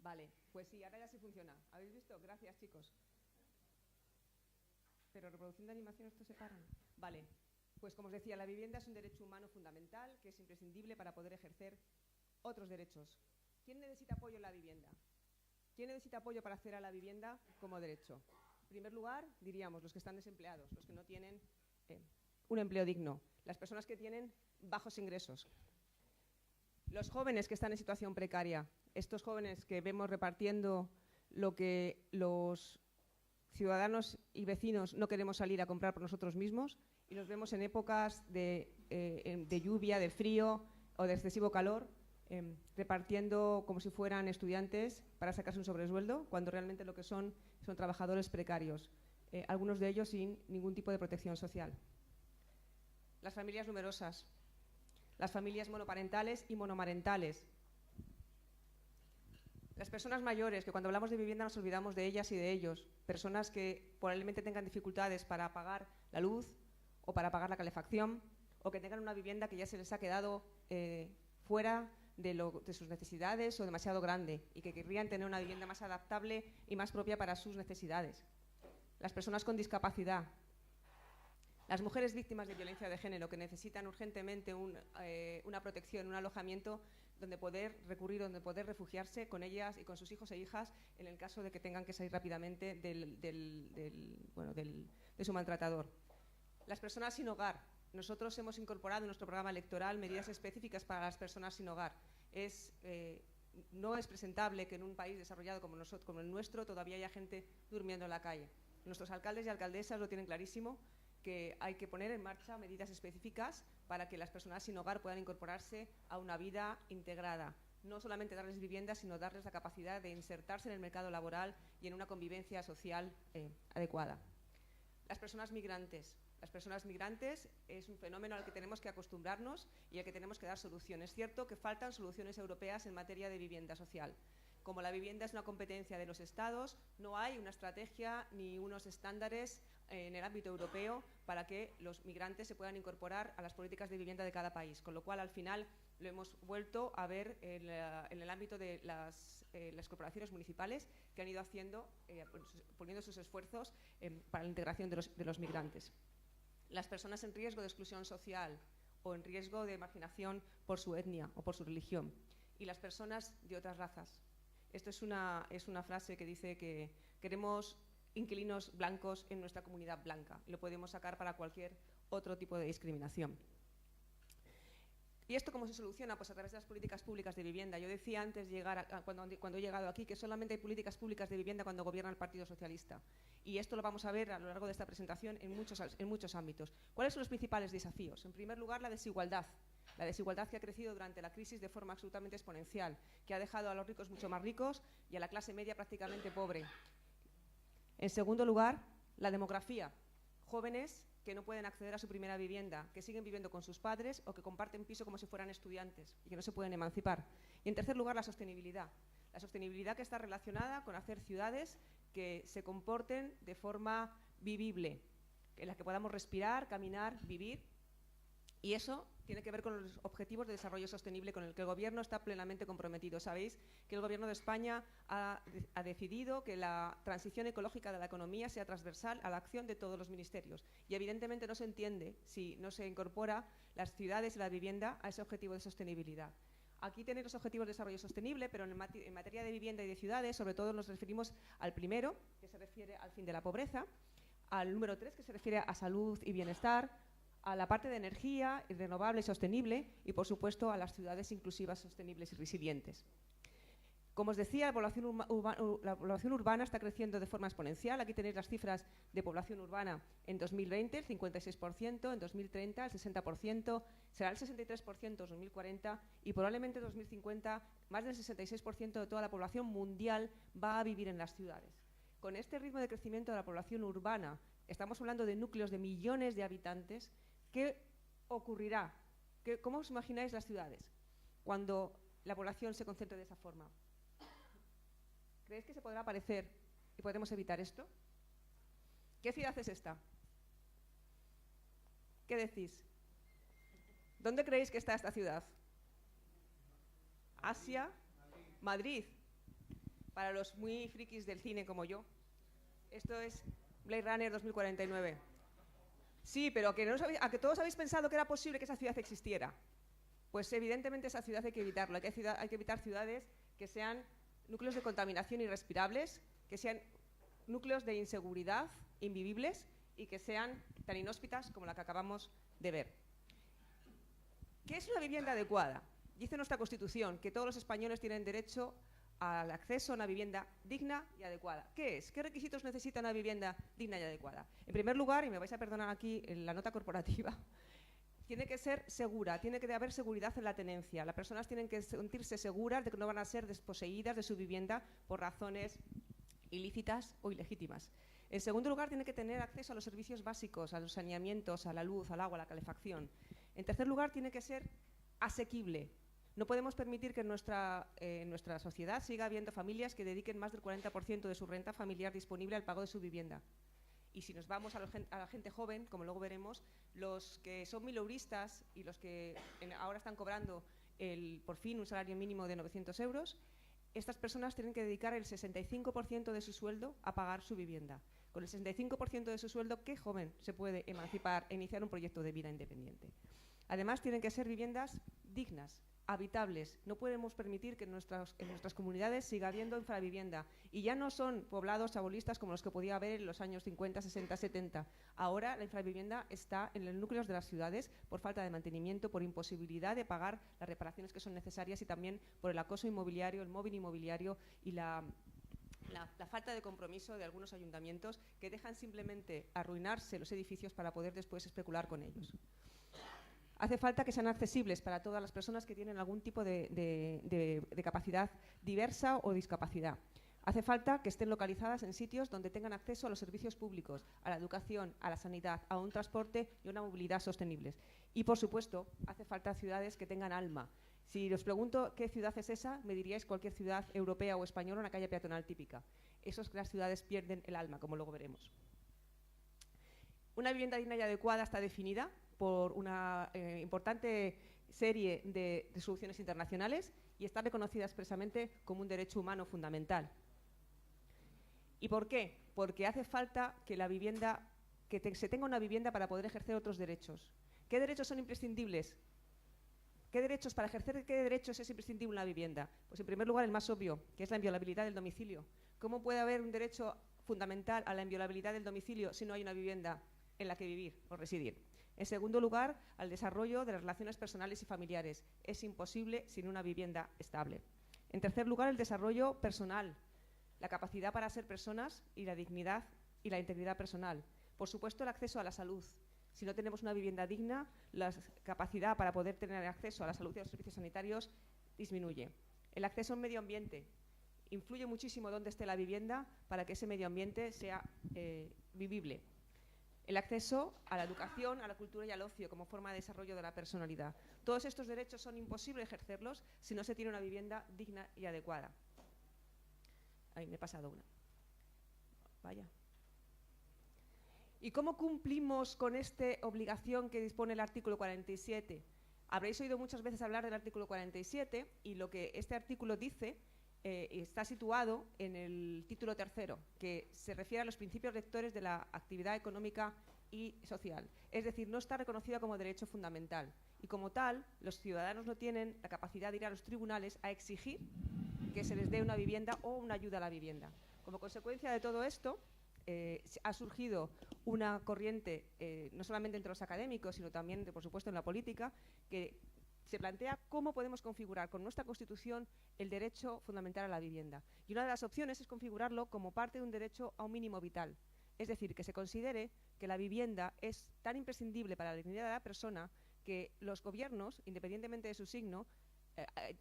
Vale, pues sí, ahora ya sí funciona. ¿Habéis visto? Gracias, chicos. Pero reproducción de animación, ¿esto se para? Vale, pues como os decía, la vivienda es un derecho humano fundamental que es imprescindible para poder ejercer otros derechos. ¿Quién necesita apoyo en la vivienda? ¿Quién necesita apoyo para acceder a la vivienda como derecho? En primer lugar, diríamos, los que están desempleados, los que no tienen un empleo digno, las personas que tienen bajos ingresos, los jóvenes que están en situación precaria, estos jóvenes que vemos repartiendo lo que los ciudadanos y vecinos no queremos salir a comprar por nosotros mismos y los vemos en épocas de lluvia, de frío o de excesivo calor, repartiendo como si fueran estudiantes para sacarse un sobresueldo, cuando realmente lo que son trabajadores precarios, algunos de ellos sin ningún tipo de protección social. Las familias numerosas, las familias monoparentales y monomarentales, las personas mayores, que cuando hablamos de vivienda nos olvidamos de ellas y de ellos, personas que probablemente tengan dificultades para pagar la luz o para pagar la calefacción, o que tengan una vivienda que ya se les ha quedado fuera de sus necesidades o demasiado grande y que querrían tener una vivienda más adaptable y más propia para sus necesidades. Las personas con discapacidad, las mujeres víctimas de violencia de género que necesitan urgentemente una protección, un alojamiento donde poder recurrir, donde poder refugiarse con ellas y con sus hijos e hijas en el caso de que tengan que salir rápidamente de su maltratador. Las personas sin hogar. Nosotros hemos incorporado en nuestro programa electoral medidas específicas para las personas sin hogar. No es presentable que en un país desarrollado como el nuestro todavía haya gente durmiendo en la calle. Nuestros alcaldes y alcaldesas lo tienen clarísimo, que hay que poner en marcha medidas específicas para que las personas sin hogar puedan incorporarse a una vida integrada. No solamente darles vivienda, sino darles la capacidad de insertarse en el mercado laboral y en una convivencia social adecuada. Las personas migrantes. Las personas migrantes es un fenómeno al que tenemos que acostumbrarnos y al que tenemos que dar soluciones. Es cierto que faltan soluciones europeas en materia de vivienda social. Como la vivienda es una competencia de los Estados, no hay una estrategia ni unos estándares en el ámbito europeo para que los migrantes se puedan incorporar a las políticas de vivienda de cada país, con lo cual al final lo hemos vuelto a ver en el ámbito de las corporaciones municipales que han ido haciendo, poniendo sus esfuerzos para la integración de los migrantes. Las personas en riesgo de exclusión social o en riesgo de marginación por su etnia o por su religión, y las personas de otras razas. Esto es una frase que dice que queremos inquilinos blancos en nuestra comunidad blanca. Lo podemos sacar para cualquier otro tipo de discriminación. ¿Y esto cómo se soluciona? Pues a través de las políticas públicas de vivienda. Yo decía antes, cuando he llegado aquí, que solamente hay políticas públicas de vivienda cuando gobierna el Partido Socialista. Y esto lo vamos a ver a lo largo de esta presentación en muchos ámbitos. ¿Cuáles son los principales desafíos? En primer lugar, la desigualdad. La desigualdad que ha crecido durante la crisis de forma absolutamente exponencial, que ha dejado a los ricos mucho más ricos y a la clase media prácticamente pobre. En segundo lugar, la demografía. Jóvenes que no pueden acceder a su primera vivienda, que siguen viviendo con sus padres o que comparten piso como si fueran estudiantes y que no se pueden emancipar. Y en tercer lugar, la sostenibilidad. La sostenibilidad que está relacionada con hacer ciudades que se comporten de forma vivible, en las que podamos respirar, caminar, vivir. Y eso tiene que ver con los objetivos de desarrollo sostenible con el que el Gobierno está plenamente comprometido. Sabéis que el Gobierno de España ha decidido que la transición ecológica de la economía sea transversal a la acción de todos los ministerios. Y evidentemente no se entiende si no se incorpora las ciudades y la vivienda a ese objetivo de sostenibilidad. Aquí tenéis los objetivos de desarrollo sostenible, pero en materia de vivienda y de ciudades, sobre todo nos referimos al primero, que se refiere al fin de la pobreza, al número 3, que se refiere a salud y bienestar, a la parte de energía renovable y sostenible y, por supuesto, a las ciudades inclusivas, sostenibles y resilientes. Como os decía, la población urbana está creciendo de forma exponencial. Aquí tenéis las cifras de población urbana en 2020, el 56%, en 2030 el 60%, será el 63% en 2040 y probablemente en 2050 más del 66% de toda la población mundial va a vivir en las ciudades. Con este ritmo de crecimiento de la población urbana, estamos hablando de núcleos de millones de habitantes. ¿Qué ocurrirá? ¿Cómo os imagináis las ciudades cuando la población se concentre de esa forma? ¿Creéis que se podrá parecer y podremos evitar esto? ¿Qué ciudad es esta? ¿Qué decís? ¿Dónde creéis que está esta ciudad? ¿Asia? Madrid. Para los muy frikis del cine como yo, esto es Blade Runner 2049. Sí, pero a que todos habéis pensado que era posible que esa ciudad existiera. Pues evidentemente esa ciudad hay que evitarlo. Hay que evitar ciudades que sean núcleos de contaminación irrespirables, que sean núcleos de inseguridad invivibles y que sean tan inhóspitas como la que acabamos de ver. ¿Qué es una vivienda adecuada? Dice nuestra Constitución que todos los españoles tienen derecho al acceso a una vivienda digna y adecuada. ¿Qué es? ¿Qué requisitos necesita una vivienda digna y adecuada? En primer lugar, y me vais a perdonar aquí en la nota corporativa, tiene que ser segura, tiene que haber seguridad en la tenencia. Las personas tienen que sentirse seguras de que no van a ser desposeídas de su vivienda por razones ilícitas o ilegítimas. En segundo lugar, tiene que tener acceso a los servicios básicos, a los saneamientos, a la luz, al agua, a la calefacción. En tercer lugar, tiene que ser asequible. No podemos permitir que en nuestra sociedad siga habiendo familias que dediquen más del 40% de su renta familiar disponible al pago de su vivienda. Y si nos vamos a la gente joven, como luego veremos, los que son mileuristas y los que ahora están cobrando por fin un salario mínimo de 900 euros, estas personas tienen que dedicar el 65% de su sueldo a pagar su vivienda. Con el 65% de su sueldo, ¿qué joven se puede emancipar e iniciar un proyecto de vida independiente? Además, tienen que ser viviendas dignas, habitables. No podemos permitir que en nuestras comunidades siga habiendo infravivienda. Y ya no son poblados chabolistas como los que podía haber en los años 50, 60, 70. Ahora la infravivienda está en los núcleos de las ciudades por falta de mantenimiento, por imposibilidad de pagar las reparaciones que son necesarias y también por el acoso inmobiliario, el móvil inmobiliario y la falta de compromiso de algunos ayuntamientos que dejan simplemente arruinarse los edificios para poder después especular con ellos. Hace falta que sean accesibles para todas las personas que tienen algún tipo de capacidad diversa o discapacidad. Hace falta que estén localizadas en sitios donde tengan acceso a los servicios públicos, a la educación, a la sanidad, a un transporte y una movilidad sostenibles. Y, por supuesto, hace falta ciudades que tengan alma. Si os pregunto qué ciudad es esa, me diríais cualquier ciudad europea o española, una calle peatonal típica. Eso es que las ciudades pierden el alma, como luego veremos. Una vivienda digna y adecuada está definida por una importante serie de resoluciones internacionales y está reconocida expresamente como un derecho humano fundamental. ¿Y por qué? Porque hace falta que se tenga una vivienda para poder ejercer otros derechos. ¿Qué derechos son imprescindibles? Para ejercer qué derechos es imprescindible una vivienda? Pues en primer lugar el más obvio, que es la inviolabilidad del domicilio. ¿Cómo puede haber un derecho fundamental a la inviolabilidad del domicilio si no hay una vivienda en la que vivir o residir? En segundo lugar, al desarrollo de las relaciones personales y familiares. Es imposible sin una vivienda estable. En tercer lugar, el desarrollo personal, la capacidad para ser personas y la dignidad y la integridad personal. Por supuesto, el acceso a la salud. Si no tenemos una vivienda digna, la capacidad para poder tener acceso a la salud y a los servicios sanitarios disminuye. El acceso al medio ambiente. Influye muchísimo dónde esté la vivienda para que ese medio ambiente sea vivible. El acceso a la educación, a la cultura y al ocio como forma de desarrollo de la personalidad. Todos estos derechos son imposibles ejercerlos si no se tiene una vivienda digna y adecuada. Ahí me he pasado una. Vaya. ¿Y cómo cumplimos con esta obligación que dispone el artículo 47? Habréis oído muchas veces hablar del artículo 47 y lo que este artículo dice está situado en el título tercero, que se refiere a los principios rectores de la actividad económica y social. Es decir, no está reconocida como derecho fundamental. Y como tal, los ciudadanos no tienen la capacidad de ir a los tribunales a exigir que se les dé una vivienda o una ayuda a la vivienda. Como consecuencia de todo esto, ha surgido una corriente, no solamente entre los académicos, sino también, por supuesto, en la política, que se plantea cómo podemos configurar con nuestra Constitución el derecho fundamental a la vivienda. Y una de las opciones es configurarlo como parte de un derecho a un mínimo vital. Es decir, que se considere que la vivienda es tan imprescindible para la dignidad de la persona que los gobiernos, independientemente de su signo,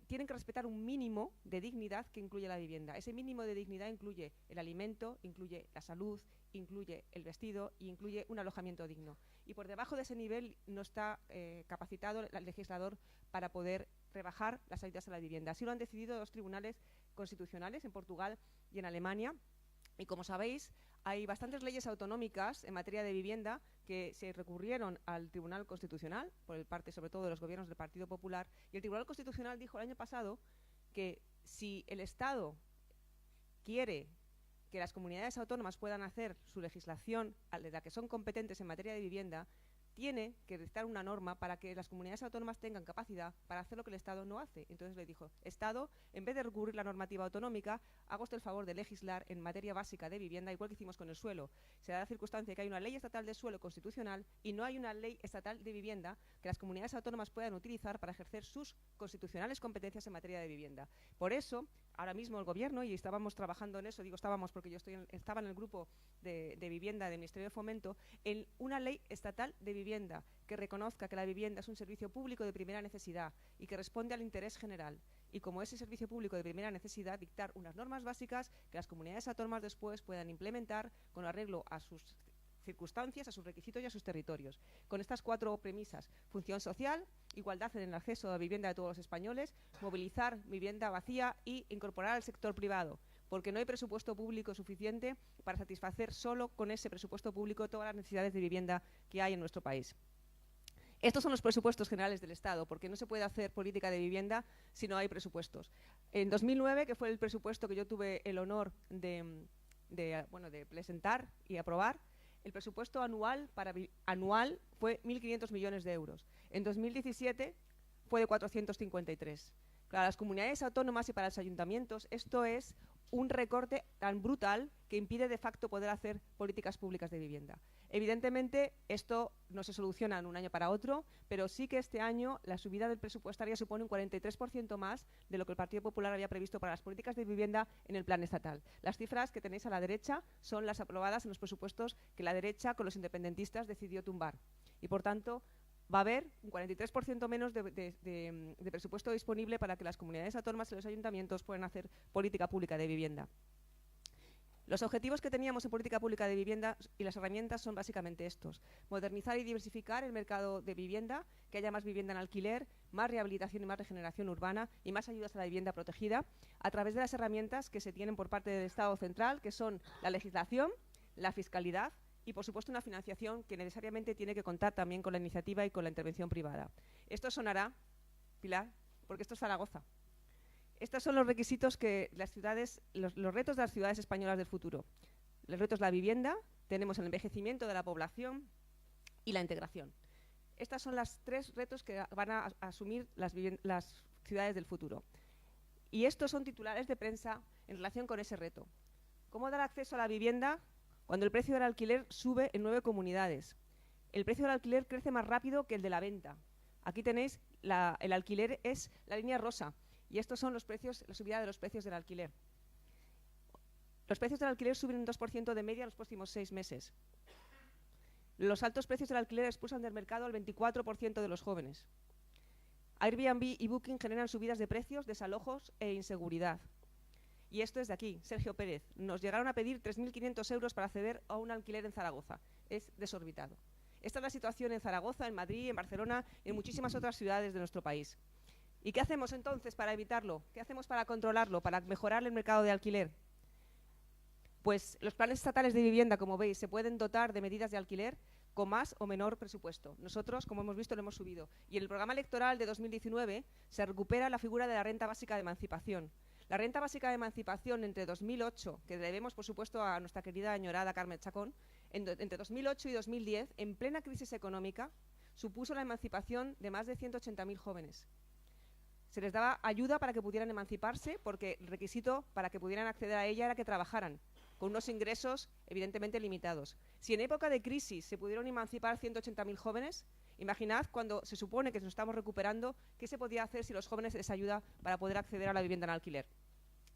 tienen que respetar un mínimo de dignidad que incluye la vivienda. Ese mínimo de dignidad incluye el alimento, incluye la salud, incluye el vestido y incluye un alojamiento digno. Y por debajo de ese nivel no está capacitado el legislador para poder rebajar las ayudas a la vivienda. Así lo han decidido los tribunales constitucionales en Portugal y en Alemania. Y como sabéis, hay bastantes leyes autonómicas en materia de vivienda que se recurrieron al Tribunal Constitucional, por parte sobre todo de los gobiernos del Partido Popular, y el Tribunal Constitucional dijo el año pasado que si el Estado quiere que las comunidades autónomas puedan hacer su legislación de la que son competentes en materia de vivienda, tiene que dictar una norma para que las comunidades autónomas tengan capacidad para hacer lo que el Estado no hace. Entonces le dijo, Estado, en vez de recurrir la normativa autonómica, haga usted el favor de legislar en materia básica de vivienda, igual que hicimos con el suelo. Se da la circunstancia que hay una ley estatal de suelo constitucional y no hay una ley estatal de vivienda que las comunidades autónomas puedan utilizar para ejercer sus constitucionales competencias en materia de vivienda. Por eso, ahora mismo el Gobierno, y estábamos trabajando en eso, digo estábamos porque yo estaba en el grupo de vivienda del Ministerio de Fomento, en una ley estatal de vivienda que reconozca que la vivienda es un servicio público de primera necesidad y que responde al interés general. Y como ese servicio público de primera necesidad, dictar unas normas básicas que las comunidades autónomas después puedan implementar con arreglo a sus circunstancias, a sus requisitos y a sus territorios. Con estas 4 premisas: función social, igualdad en el acceso a la vivienda de todos los españoles, movilizar vivienda vacía y incorporar al sector privado, porque no hay presupuesto público suficiente para satisfacer solo con ese presupuesto público todas las necesidades de vivienda que hay en nuestro país. Estos son los presupuestos generales del Estado, porque no se puede hacer política de vivienda si no hay presupuestos. En 2009, que fue el presupuesto que yo tuve el honor de presentar y aprobar, el presupuesto anual fue 1.500 millones de euros. En 2017 fue de 453. Para las comunidades autónomas y para los ayuntamientos esto es un recorte tan brutal que impide de facto poder hacer políticas públicas de vivienda. Evidentemente esto no se soluciona de un año para otro, pero sí que este año la subida del presupuestaria supone un 43% más de lo que el Partido Popular había previsto para las políticas de vivienda en el plan estatal. Las cifras que tenéis a la derecha son las aprobadas en los presupuestos que la derecha con los independentistas decidió tumbar. Y por tanto va a haber un 43% menos de presupuesto disponible para que las comunidades autónomas y los ayuntamientos puedan hacer política pública de vivienda. Los objetivos que teníamos en política pública de vivienda y las herramientas son básicamente estos: modernizar y diversificar el mercado de vivienda, que haya más vivienda en alquiler, más rehabilitación y más regeneración urbana y más ayudas a la vivienda protegida, a través de las herramientas que se tienen por parte del Estado central, que son la legislación, la fiscalidad y, por supuesto, una financiación que necesariamente tiene que contar también con la iniciativa y con la intervención privada. Esto sonará, Pilar, porque esto es Zaragoza. Estos son los requisitos que las ciudades, los retos de las ciudades españolas del futuro. El reto es la vivienda, tenemos el envejecimiento de la población y la integración. Estos son los 3 retos que van a asumir las ciudades del futuro. Y estos son titulares de prensa en relación con ese reto. ¿Cómo dar acceso a la vivienda cuando el precio del alquiler sube en 9 comunidades? El precio del alquiler crece más rápido que el de la venta. Aquí tenéis, el alquiler es la línea rosa. Y estos son los precios, la subida de los precios del alquiler. Los precios del alquiler suben un 2% de media en los próximos 6 meses. Los altos precios del alquiler expulsan del mercado al 24% de los jóvenes. Airbnb y Booking generan subidas de precios, desalojos e inseguridad. Y esto es de aquí, Sergio Pérez. Nos llegaron a pedir 3.500 euros para acceder a un alquiler en Zaragoza. Es desorbitado. Esta es la situación en Zaragoza, en Madrid, en Barcelona y en muchísimas otras ciudades de nuestro país. ¿Y qué hacemos entonces para evitarlo? ¿Qué hacemos para controlarlo, para mejorar el mercado de alquiler? Pues los planes estatales de vivienda, como veis, se pueden dotar de medidas de alquiler con más o menor presupuesto. Nosotros, como hemos visto, lo hemos subido. Y en el programa electoral de 2019 se recupera la figura de la renta básica de emancipación. La renta básica de emancipación entre 2008, que debemos, por supuesto, a nuestra querida añorada Carmen Chacón, entre 2008 y 2010, en plena crisis económica, supuso la emancipación de más de 180.000 jóvenes. Se les daba ayuda para que pudieran emanciparse, porque el requisito para que pudieran acceder a ella era que trabajaran, con unos ingresos evidentemente limitados. Si en época de crisis se pudieron emancipar 180.000 jóvenes, imaginad cuando se supone que nos estamos recuperando, qué se podía hacer si los jóvenes se les ayuda para poder acceder a la vivienda en alquiler.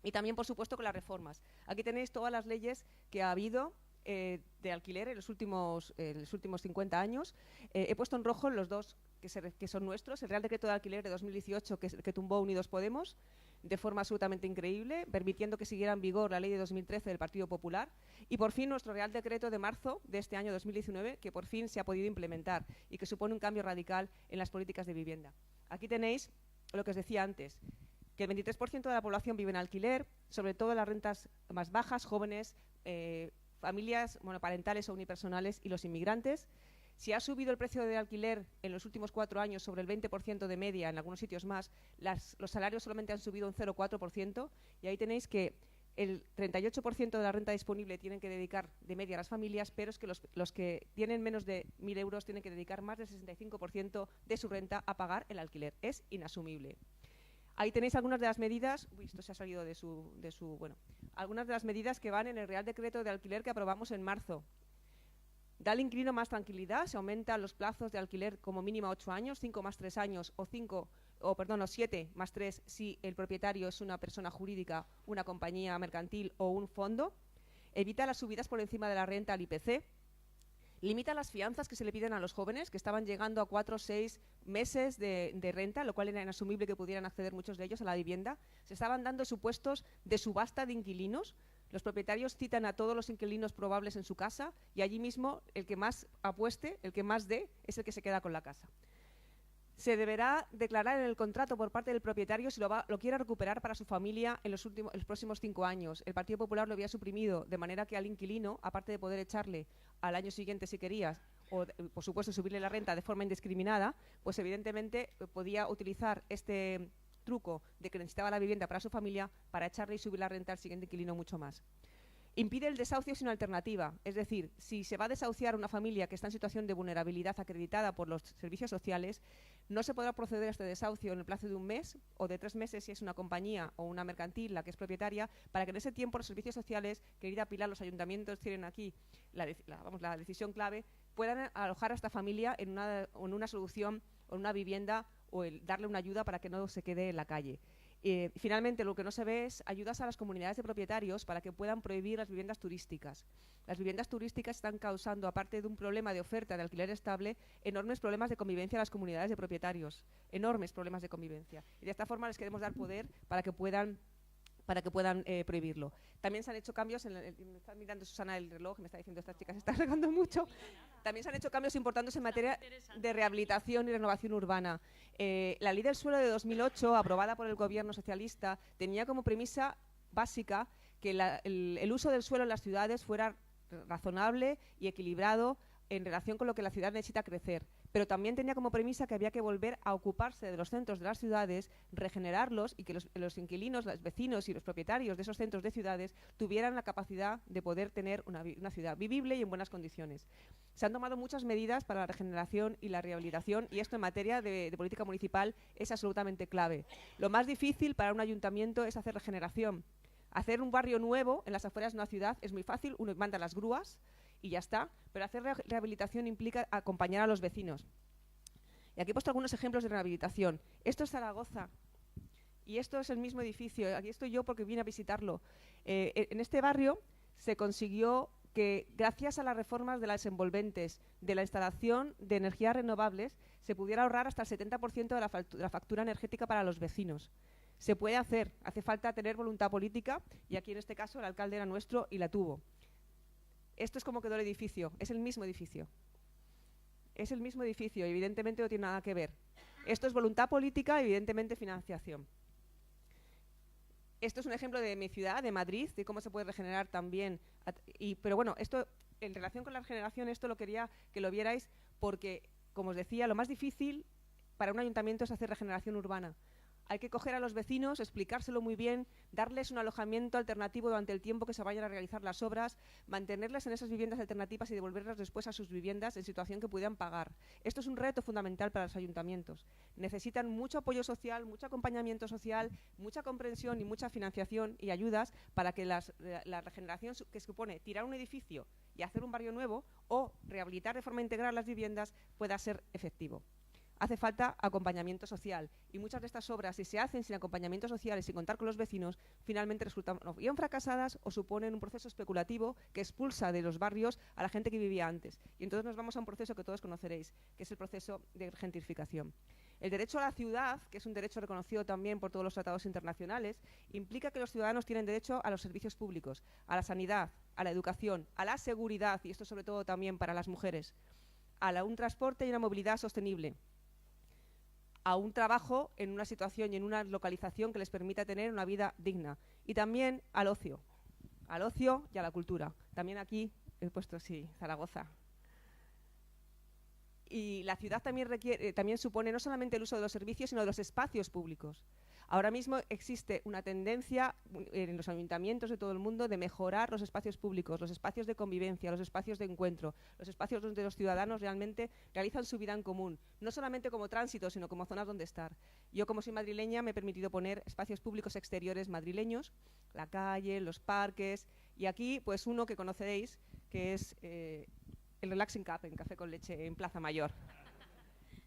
Y también, por supuesto, con las reformas. Aquí tenéis todas las leyes que ha habido de alquiler en los últimos 50 años. He puesto en rojo los 2 que son nuestros: el Real Decreto de Alquiler de 2018, que tumbó Unidos Podemos, de forma absolutamente increíble, permitiendo que siguiera en vigor la ley de 2013 del Partido Popular, y por fin nuestro Real Decreto de marzo de este año 2019, que por fin se ha podido implementar y que supone un cambio radical en las políticas de vivienda. Aquí tenéis lo que os decía antes, que el 23% de la población vive en alquiler, sobre todo en las rentas más bajas, jóvenes, familias monoparentales o unipersonales y los inmigrantes. Si ha subido el precio del alquiler en los últimos 4 años sobre el 20% de media, en algunos sitios más, los salarios solamente han subido un 0,4%, y ahí tenéis que el 38% de la renta disponible tienen que dedicar de media a las familias, pero es que los que tienen menos de 1.000 euros tienen que dedicar más del 65% de su renta a pagar el alquiler. Es inasumible. Ahí tenéis algunas de las medidas, esto se ha salido bueno, algunas de las medidas que van en el Real Decreto de Alquiler que aprobamos en marzo. Da al inquilino más tranquilidad, se aumentan los plazos de alquiler como mínimo a 8 años, 5 más 3 años o 7 más 3 si el propietario es una persona jurídica, una compañía mercantil o un fondo. Evita las subidas por encima de la renta al IPC. Limita las fianzas que se le piden a los jóvenes, que estaban llegando a 4 o 6 meses de renta, lo cual era inasumible que pudieran acceder muchos de ellos a la vivienda. Se estaban dando supuestos de subasta de inquilinos. Los propietarios citan a todos los inquilinos probables en su casa y allí mismo el que más apueste, el que más dé, es el que se queda con la casa. Se deberá declarar en el contrato por parte del propietario si lo quiere recuperar para su familia en los próximos 5 años. El Partido Popular lo había suprimido, de manera que al inquilino, aparte de poder echarle al año siguiente si querías, o por supuesto subirle la renta de forma indiscriminada, pues evidentemente podía utilizar este truco de que necesitaba la vivienda para su familia para echarle y subir la renta al siguiente inquilino mucho más. Impide el desahucio sin alternativa, es decir, si se va a desahuciar una familia que está en situación de vulnerabilidad acreditada por los servicios sociales, no se podrá proceder a este desahucio en el plazo de 1 mes o de 3 meses si es una compañía o una mercantil la que es propietaria, para que en ese tiempo los servicios sociales, querida Pilar, los ayuntamientos tienen aquí la decisión clave, puedan alojar a esta familia en una solución o en una vivienda o darle una ayuda para que no se quede en la calle. Finalmente, lo que no se ve es ayudas a las comunidades de propietarios para que puedan prohibir las viviendas turísticas. Las viviendas turísticas están causando, aparte de un problema de oferta de alquiler estable, enormes problemas de convivencia a las comunidades de propietarios, enormes problemas de convivencia. Y de esta forma les queremos dar poder para que puedan prohibirlo. También se han hecho cambios, me está mirando Susana el reloj, me está diciendo esta chica se está regando mucho. También se han hecho cambios importantes en materia de rehabilitación y renovación urbana. La Ley del Suelo de 2008, aprobada por el gobierno socialista, tenía como premisa básica que el uso del suelo en las ciudades fuera razonable y equilibrado en relación con lo que la ciudad necesita crecer. Pero también tenía como premisa que había que volver a ocuparse de los centros de las ciudades, regenerarlos y que los inquilinos, los vecinos y los propietarios de esos centros de ciudades tuvieran la capacidad de poder tener una ciudad vivible y en buenas condiciones. Se han tomado muchas medidas para la regeneración y la rehabilitación y esto en materia de política municipal es absolutamente clave. Lo más difícil para un ayuntamiento es hacer regeneración. Hacer un barrio nuevo en las afueras de una ciudad es muy fácil, uno manda las grúas y ya está, pero hacer rehabilitación implica acompañar a los vecinos. Y aquí he puesto algunos ejemplos de rehabilitación. Esto es Zaragoza y esto es el mismo edificio. Aquí estoy yo porque vine a visitarlo. En este barrio se consiguió que, gracias a las reformas de las envolventes, de la instalación de energías renovables, se pudiera ahorrar hasta el 70% de la factura energética para los vecinos. Se puede hacer, hace falta tener voluntad política y aquí en este caso el alcalde era nuestro y la tuvo. Esto es como quedó el edificio, es el mismo edificio. Es el mismo edificio, evidentemente no tiene nada que ver. Esto es voluntad política, evidentemente financiación. Esto es un ejemplo de mi ciudad, de Madrid, de cómo se puede regenerar también. Pero bueno, esto en relación con la regeneración, esto lo quería que lo vierais porque, como os decía, lo más difícil para un ayuntamiento es hacer regeneración urbana. Hay que coger a los vecinos, explicárselo muy bien, darles un alojamiento alternativo durante el tiempo que se vayan a realizar las obras, mantenerles en esas viviendas alternativas y devolverlas después a sus viviendas en situación que puedan pagar. Esto es un reto fundamental para los ayuntamientos. Necesitan mucho apoyo social, mucho acompañamiento social, mucha comprensión y mucha financiación y ayudas para que la regeneración que supone tirar un edificio y hacer un barrio nuevo o rehabilitar de forma integral las viviendas pueda ser efectivo. Hace falta acompañamiento social y muchas de estas obras, si se hacen sin acompañamiento social y sin contar con los vecinos, finalmente resultan o bien fracasadas o suponen un proceso especulativo que expulsa de los barrios a la gente que vivía antes. Y entonces nos vamos a un proceso que todos conoceréis, que es el proceso de gentrificación. El derecho a la ciudad, que es un derecho reconocido también por todos los tratados internacionales, implica que los ciudadanos tienen derecho a los servicios públicos, a la sanidad, a la educación, a la seguridad, y esto sobre todo también para las mujeres, a un transporte y una movilidad sostenible, a un trabajo en una situación y en una localización que les permita tener una vida digna. Y también al ocio y a la cultura. También aquí he puesto, sí, Zaragoza. Y la ciudad también también supone no solamente el uso de los servicios, sino de los espacios públicos. Ahora mismo existe una tendencia en los ayuntamientos de todo el mundo de mejorar los espacios públicos, los espacios de convivencia, los espacios de encuentro, los espacios donde los ciudadanos realmente realizan su vida en común, no solamente como tránsito, sino como zonas donde estar. Yo, como soy madrileña, me he permitido poner espacios públicos exteriores madrileños, la calle, los parques, y aquí pues uno que conoceréis, que es el Relaxing Cup, en Café con Leche, en Plaza Mayor.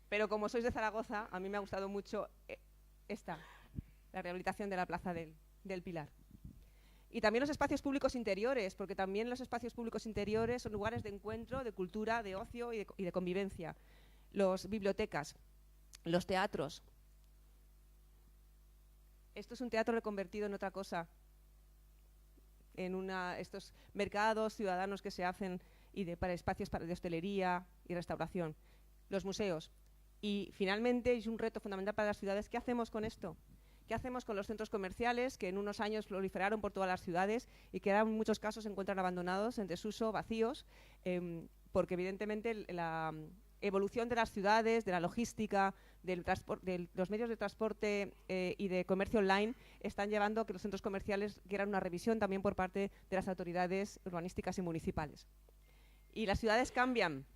Pero como sois de Zaragoza, a mí me ha gustado mucho la rehabilitación de la Plaza del Pilar. Y también los espacios públicos interiores, porque también los espacios públicos interiores son lugares de encuentro, de cultura, de ocio y de convivencia. Las bibliotecas, los teatros. Esto es un teatro reconvertido en otra cosa, en estos mercados ciudadanos que se hacen para espacios de hostelería y restauración. Los museos. Y finalmente, es un reto fundamental para las ciudades, ¿qué hacemos con esto? ¿Qué hacemos con los centros comerciales que en unos años proliferaron por todas las ciudades y que ahora en muchos casos se encuentran abandonados, en desuso, vacíos? Porque evidentemente la evolución de las ciudades, de la logística, de los medios de transporte y de comercio online están llevando a que los centros comerciales quieran una revisión también por parte de las autoridades urbanísticas y municipales. Y las ciudades cambian,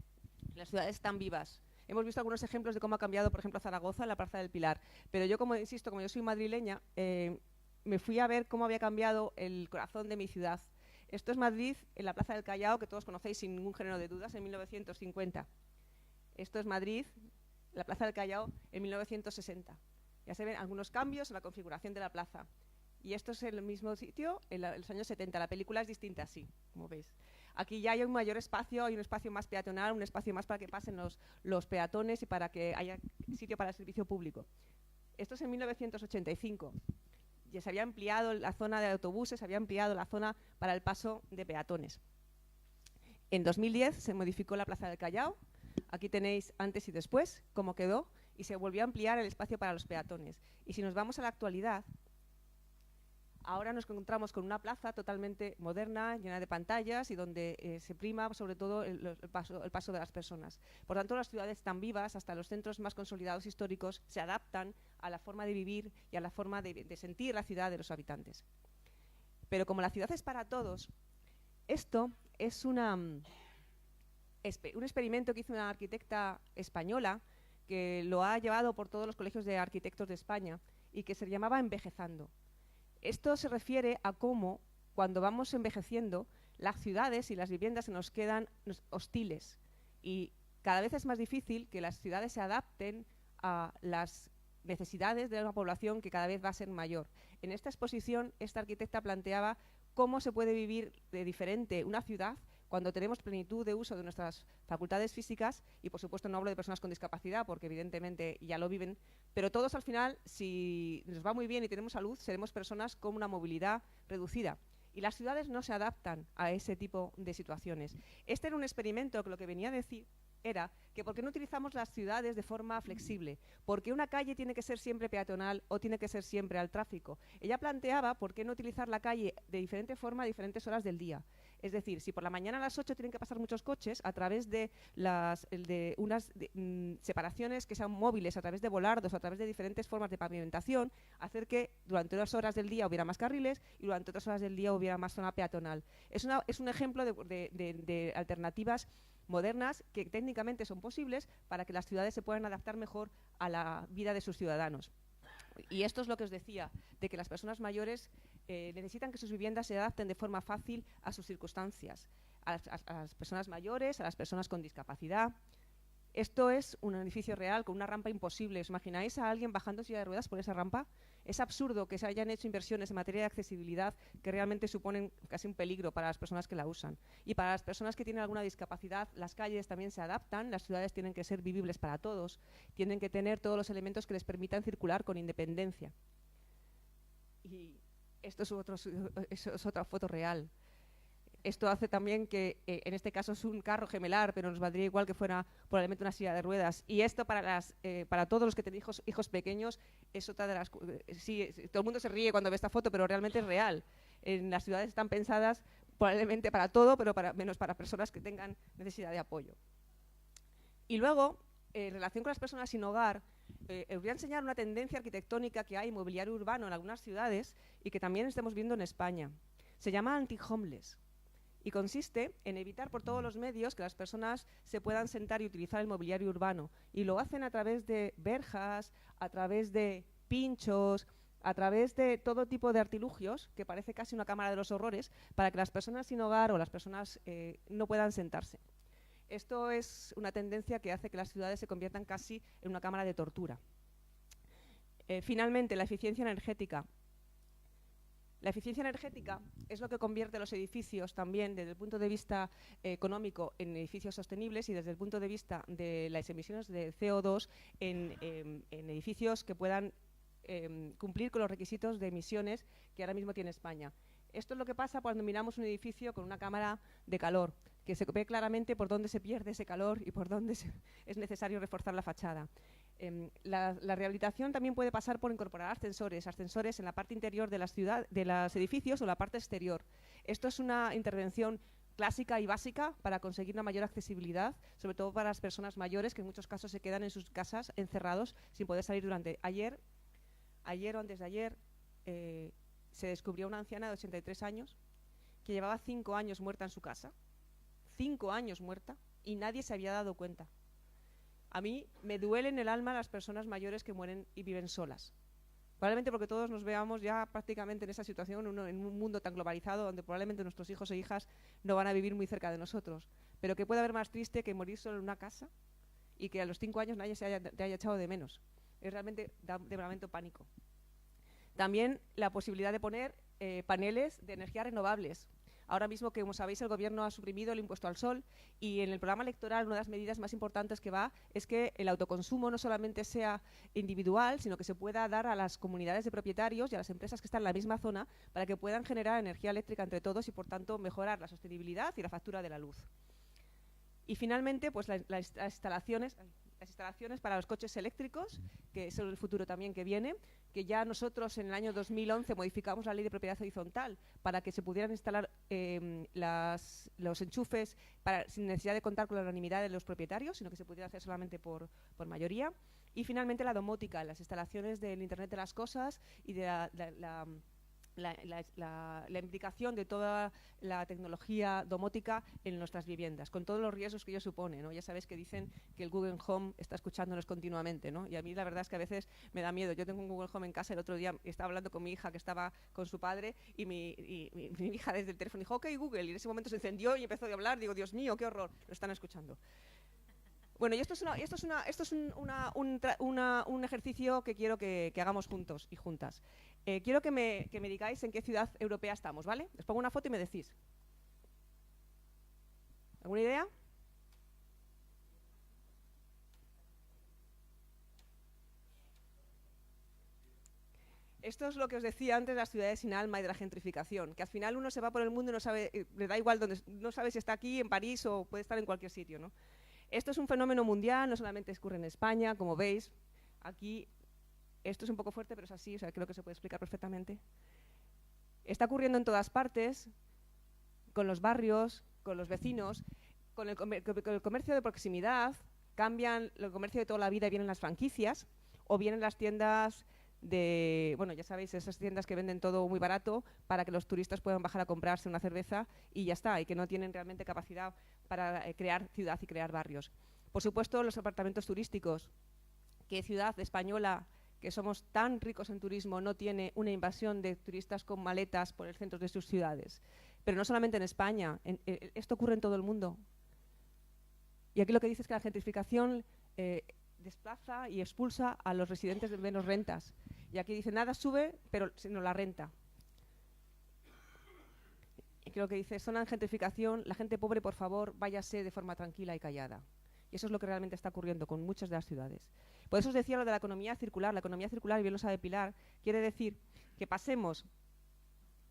las ciudades están vivas. Hemos visto algunos ejemplos de cómo ha cambiado, por ejemplo, Zaragoza, la Plaza del Pilar. Pero yo, como insisto, como yo soy madrileña, me fui a ver cómo había cambiado el corazón de mi ciudad. Esto es Madrid, en la Plaza del Callao, que todos conocéis sin ningún género de dudas, en 1950. Esto es Madrid, la Plaza del Callao, en 1960. Ya se ven algunos cambios en la configuración de la plaza. Y esto es el mismo sitio en los años 70. La película es distinta, sí, como veis. Aquí ya hay un mayor espacio, hay un espacio más peatonal, un espacio más para que pasen los peatones y para que haya sitio para el servicio público. Esto es en 1985. Ya se había ampliado la zona de autobuses, se había ampliado la zona para el paso de peatones. En 2010 se modificó la Plaza del Callao. Aquí tenéis antes y después cómo quedó y se volvió a ampliar el espacio para los peatones. Y si nos vamos a la actualidad, ahora nos encontramos con una plaza totalmente moderna, llena de pantallas y donde se prima sobre todo el paso de las personas. Por tanto, las ciudades están vivas, hasta los centros más consolidados históricos se adaptan a la forma de vivir y a la forma de sentir la ciudad de los habitantes. Pero como la ciudad es para todos, esto es un experimento que hizo una arquitecta española que lo ha llevado por todos los colegios de arquitectos de España y que se llamaba Envejezando. Esto se refiere a cómo, cuando vamos envejeciendo, las ciudades y las viviendas se nos quedan hostiles y cada vez es más difícil que las ciudades se adapten a las necesidades de una población que cada vez va a ser mayor. En esta exposición, esta arquitecta planteaba cómo se puede vivir de diferente una ciudad cuando tenemos plenitud de uso de nuestras facultades físicas, y por supuesto no hablo de personas con discapacidad, porque evidentemente ya lo viven, pero todos al final, si nos va muy bien y tenemos salud, seremos personas con una movilidad reducida. Y las ciudades no se adaptan a ese tipo de situaciones. Este era un experimento que lo que venía a decir era que ¿por qué no utilizamos las ciudades de forma flexible? ¿Por qué una calle tiene que ser siempre peatonal o tiene que ser siempre al tráfico? Ella planteaba por qué no utilizar la calle de diferente forma a diferentes horas del día. Es decir, si por la mañana a las 8 tienen que pasar muchos coches, a través de unas separaciones que sean móviles, a través de volardos, a través de diferentes formas de pavimentación, hacer que durante unas horas del día hubiera más carriles y durante otras horas del día hubiera más zona peatonal. Es un ejemplo de alternativas modernas que técnicamente son posibles para que las ciudades se puedan adaptar mejor a la vida de sus ciudadanos. Y esto es lo que os decía, de que las personas mayores necesitan que sus viviendas se adapten de forma fácil a sus circunstancias, a las personas mayores, a las personas con discapacidad. Esto es un edificio real con una rampa imposible. ¿Os imagináis a alguien bajando en silla de ruedas por esa rampa? Es absurdo que se hayan hecho inversiones en materia de accesibilidad que realmente suponen casi un peligro para las personas que la usan. Y para las personas que tienen alguna discapacidad, las calles también se adaptan, las ciudades tienen que ser vivibles para todos, tienen que tener todos los elementos que les permitan circular con independencia. Y esto es otra foto real. Esto hace también que, en este caso es un carro gemelar, pero nos valdría igual que fuera probablemente una silla de ruedas. Y esto para todos los que tienen hijos pequeños es otra de las... sí, todo el mundo se ríe cuando ve esta foto, pero realmente es real. En las ciudades están pensadas probablemente para todo, pero menos para personas que tengan necesidad de apoyo. Y luego, en relación con las personas sin hogar, os voy a enseñar una tendencia arquitectónica que hay en mobiliario urbano en algunas ciudades y que también estamos viendo en España. Se llama anti-homeless y consiste en evitar por todos los medios que las personas se puedan sentar y utilizar el mobiliario urbano. Y lo hacen a través de verjas, a través de pinchos, a través de todo tipo de artilugios, que parece casi una cámara de los horrores, para que las personas sin hogar o las personas no puedan sentarse. Esto es una tendencia que hace que las ciudades se conviertan casi en una cámara de tortura. Finalmente, la eficiencia energética. La eficiencia energética es lo que convierte los edificios también, desde el punto de vista económico, en edificios sostenibles y desde el punto de vista de las emisiones de CO2 en edificios que puedan cumplir con los requisitos de emisiones que ahora mismo tiene España. Esto es lo que pasa cuando miramos un edificio con una cámara de calor, que se ve claramente por dónde se pierde ese calor y por dónde es necesario reforzar la fachada. La rehabilitación también puede pasar por incorporar ascensores en la parte interior de los edificios o la parte exterior. Esto es una intervención clásica y básica para conseguir una mayor accesibilidad, sobre todo para las personas mayores que en muchos casos se quedan en sus casas encerrados sin poder salir durante. Ayer o antes de ayer se descubrió una anciana de 83 años que llevaba 5 años muerta en su casa, 5 años muerta, y nadie se había dado cuenta. A mí me duele en el alma las personas mayores que mueren y viven solas. Probablemente porque todos nos veamos ya prácticamente en esa situación, en un mundo tan globalizado donde probablemente nuestros hijos e hijas no van a vivir muy cerca de nosotros. Pero ¿qué puede haber más triste que morir solo en una casa y que a los 5 años nadie te haya echado de menos? Es realmente da de momento pánico. También la posibilidad de poner paneles de energías renovables. Ahora mismo, que como sabéis, el Gobierno ha suprimido el impuesto al sol y en el programa electoral una de las medidas más importantes que va es que el autoconsumo no solamente sea individual, sino que se pueda dar a las comunidades de propietarios y a las empresas que están en la misma zona para que puedan generar energía eléctrica entre todos y, por tanto, mejorar la sostenibilidad y la factura de la luz. Y finalmente, pues las instalaciones para los coches eléctricos, que es el futuro también que viene, que ya nosotros en el año 2011 modificamos la ley de propiedad horizontal para que se pudieran instalar los enchufes sin necesidad de contar con la unanimidad de los propietarios, sino que se pudiera hacer solamente por mayoría. Y finalmente la domótica, las instalaciones del Internet de las cosas y de la implicación de toda la tecnología domótica en nuestras viviendas, con todos los riesgos que ello supone, ¿no? Ya sabéis que dicen que el Google Home está escuchándonos continuamente, ¿no? Y a mí la verdad es que a veces me da miedo. Yo tengo un Google Home en casa. El otro día estaba hablando con mi hija que estaba con su padre y mi hija desde el teléfono dijo, ok, Google, y en ese momento se encendió y empezó a hablar. Digo, Dios mío, qué horror, lo están escuchando. Bueno, y esto es un ejercicio que quiero que hagamos juntos y juntas. Quiero que me digáis en qué ciudad europea estamos, ¿vale? Os pongo una foto y me decís. ¿Alguna idea? Esto es lo que os decía antes de las ciudades sin alma y de la gentrificación, que al final uno se va por el mundo y no sabe, le da igual dónde, no sabe si está aquí, en París o puede estar en cualquier sitio, ¿no? Esto es un fenómeno mundial, no solamente ocurre en España, como veis. Aquí, esto es un poco fuerte, pero es así, o sea, creo que se puede explicar perfectamente. Está ocurriendo en todas partes, con los barrios, con los vecinos, con el comercio de proximidad. Cambian el comercio de toda la vida y vienen las franquicias, o vienen las tiendas de, bueno, ya sabéis, esas tiendas que venden todo muy barato para que los turistas puedan bajar a comprarse una cerveza y ya está, y que no tienen realmente capacidad para crear ciudad y crear barrios. Por supuesto, los apartamentos turísticos. ¿Qué ciudad española, que somos tan ricos en turismo, no tiene una invasión de turistas con maletas por el centro de sus ciudades? Pero no solamente en España, esto ocurre en todo el mundo. Y aquí lo que dice es que la gentrificación desplaza y expulsa a los residentes de menos rentas. Y aquí dice, nada sube, pero sino la renta. Y creo que dice, zona de gentrificación, la gente pobre, por favor, váyase de forma tranquila y callada. Y eso es lo que realmente está ocurriendo con muchas de las ciudades. Por eso os decía lo de la economía circular. La economía circular, y bien lo sabe Pilar, quiere decir que pasemos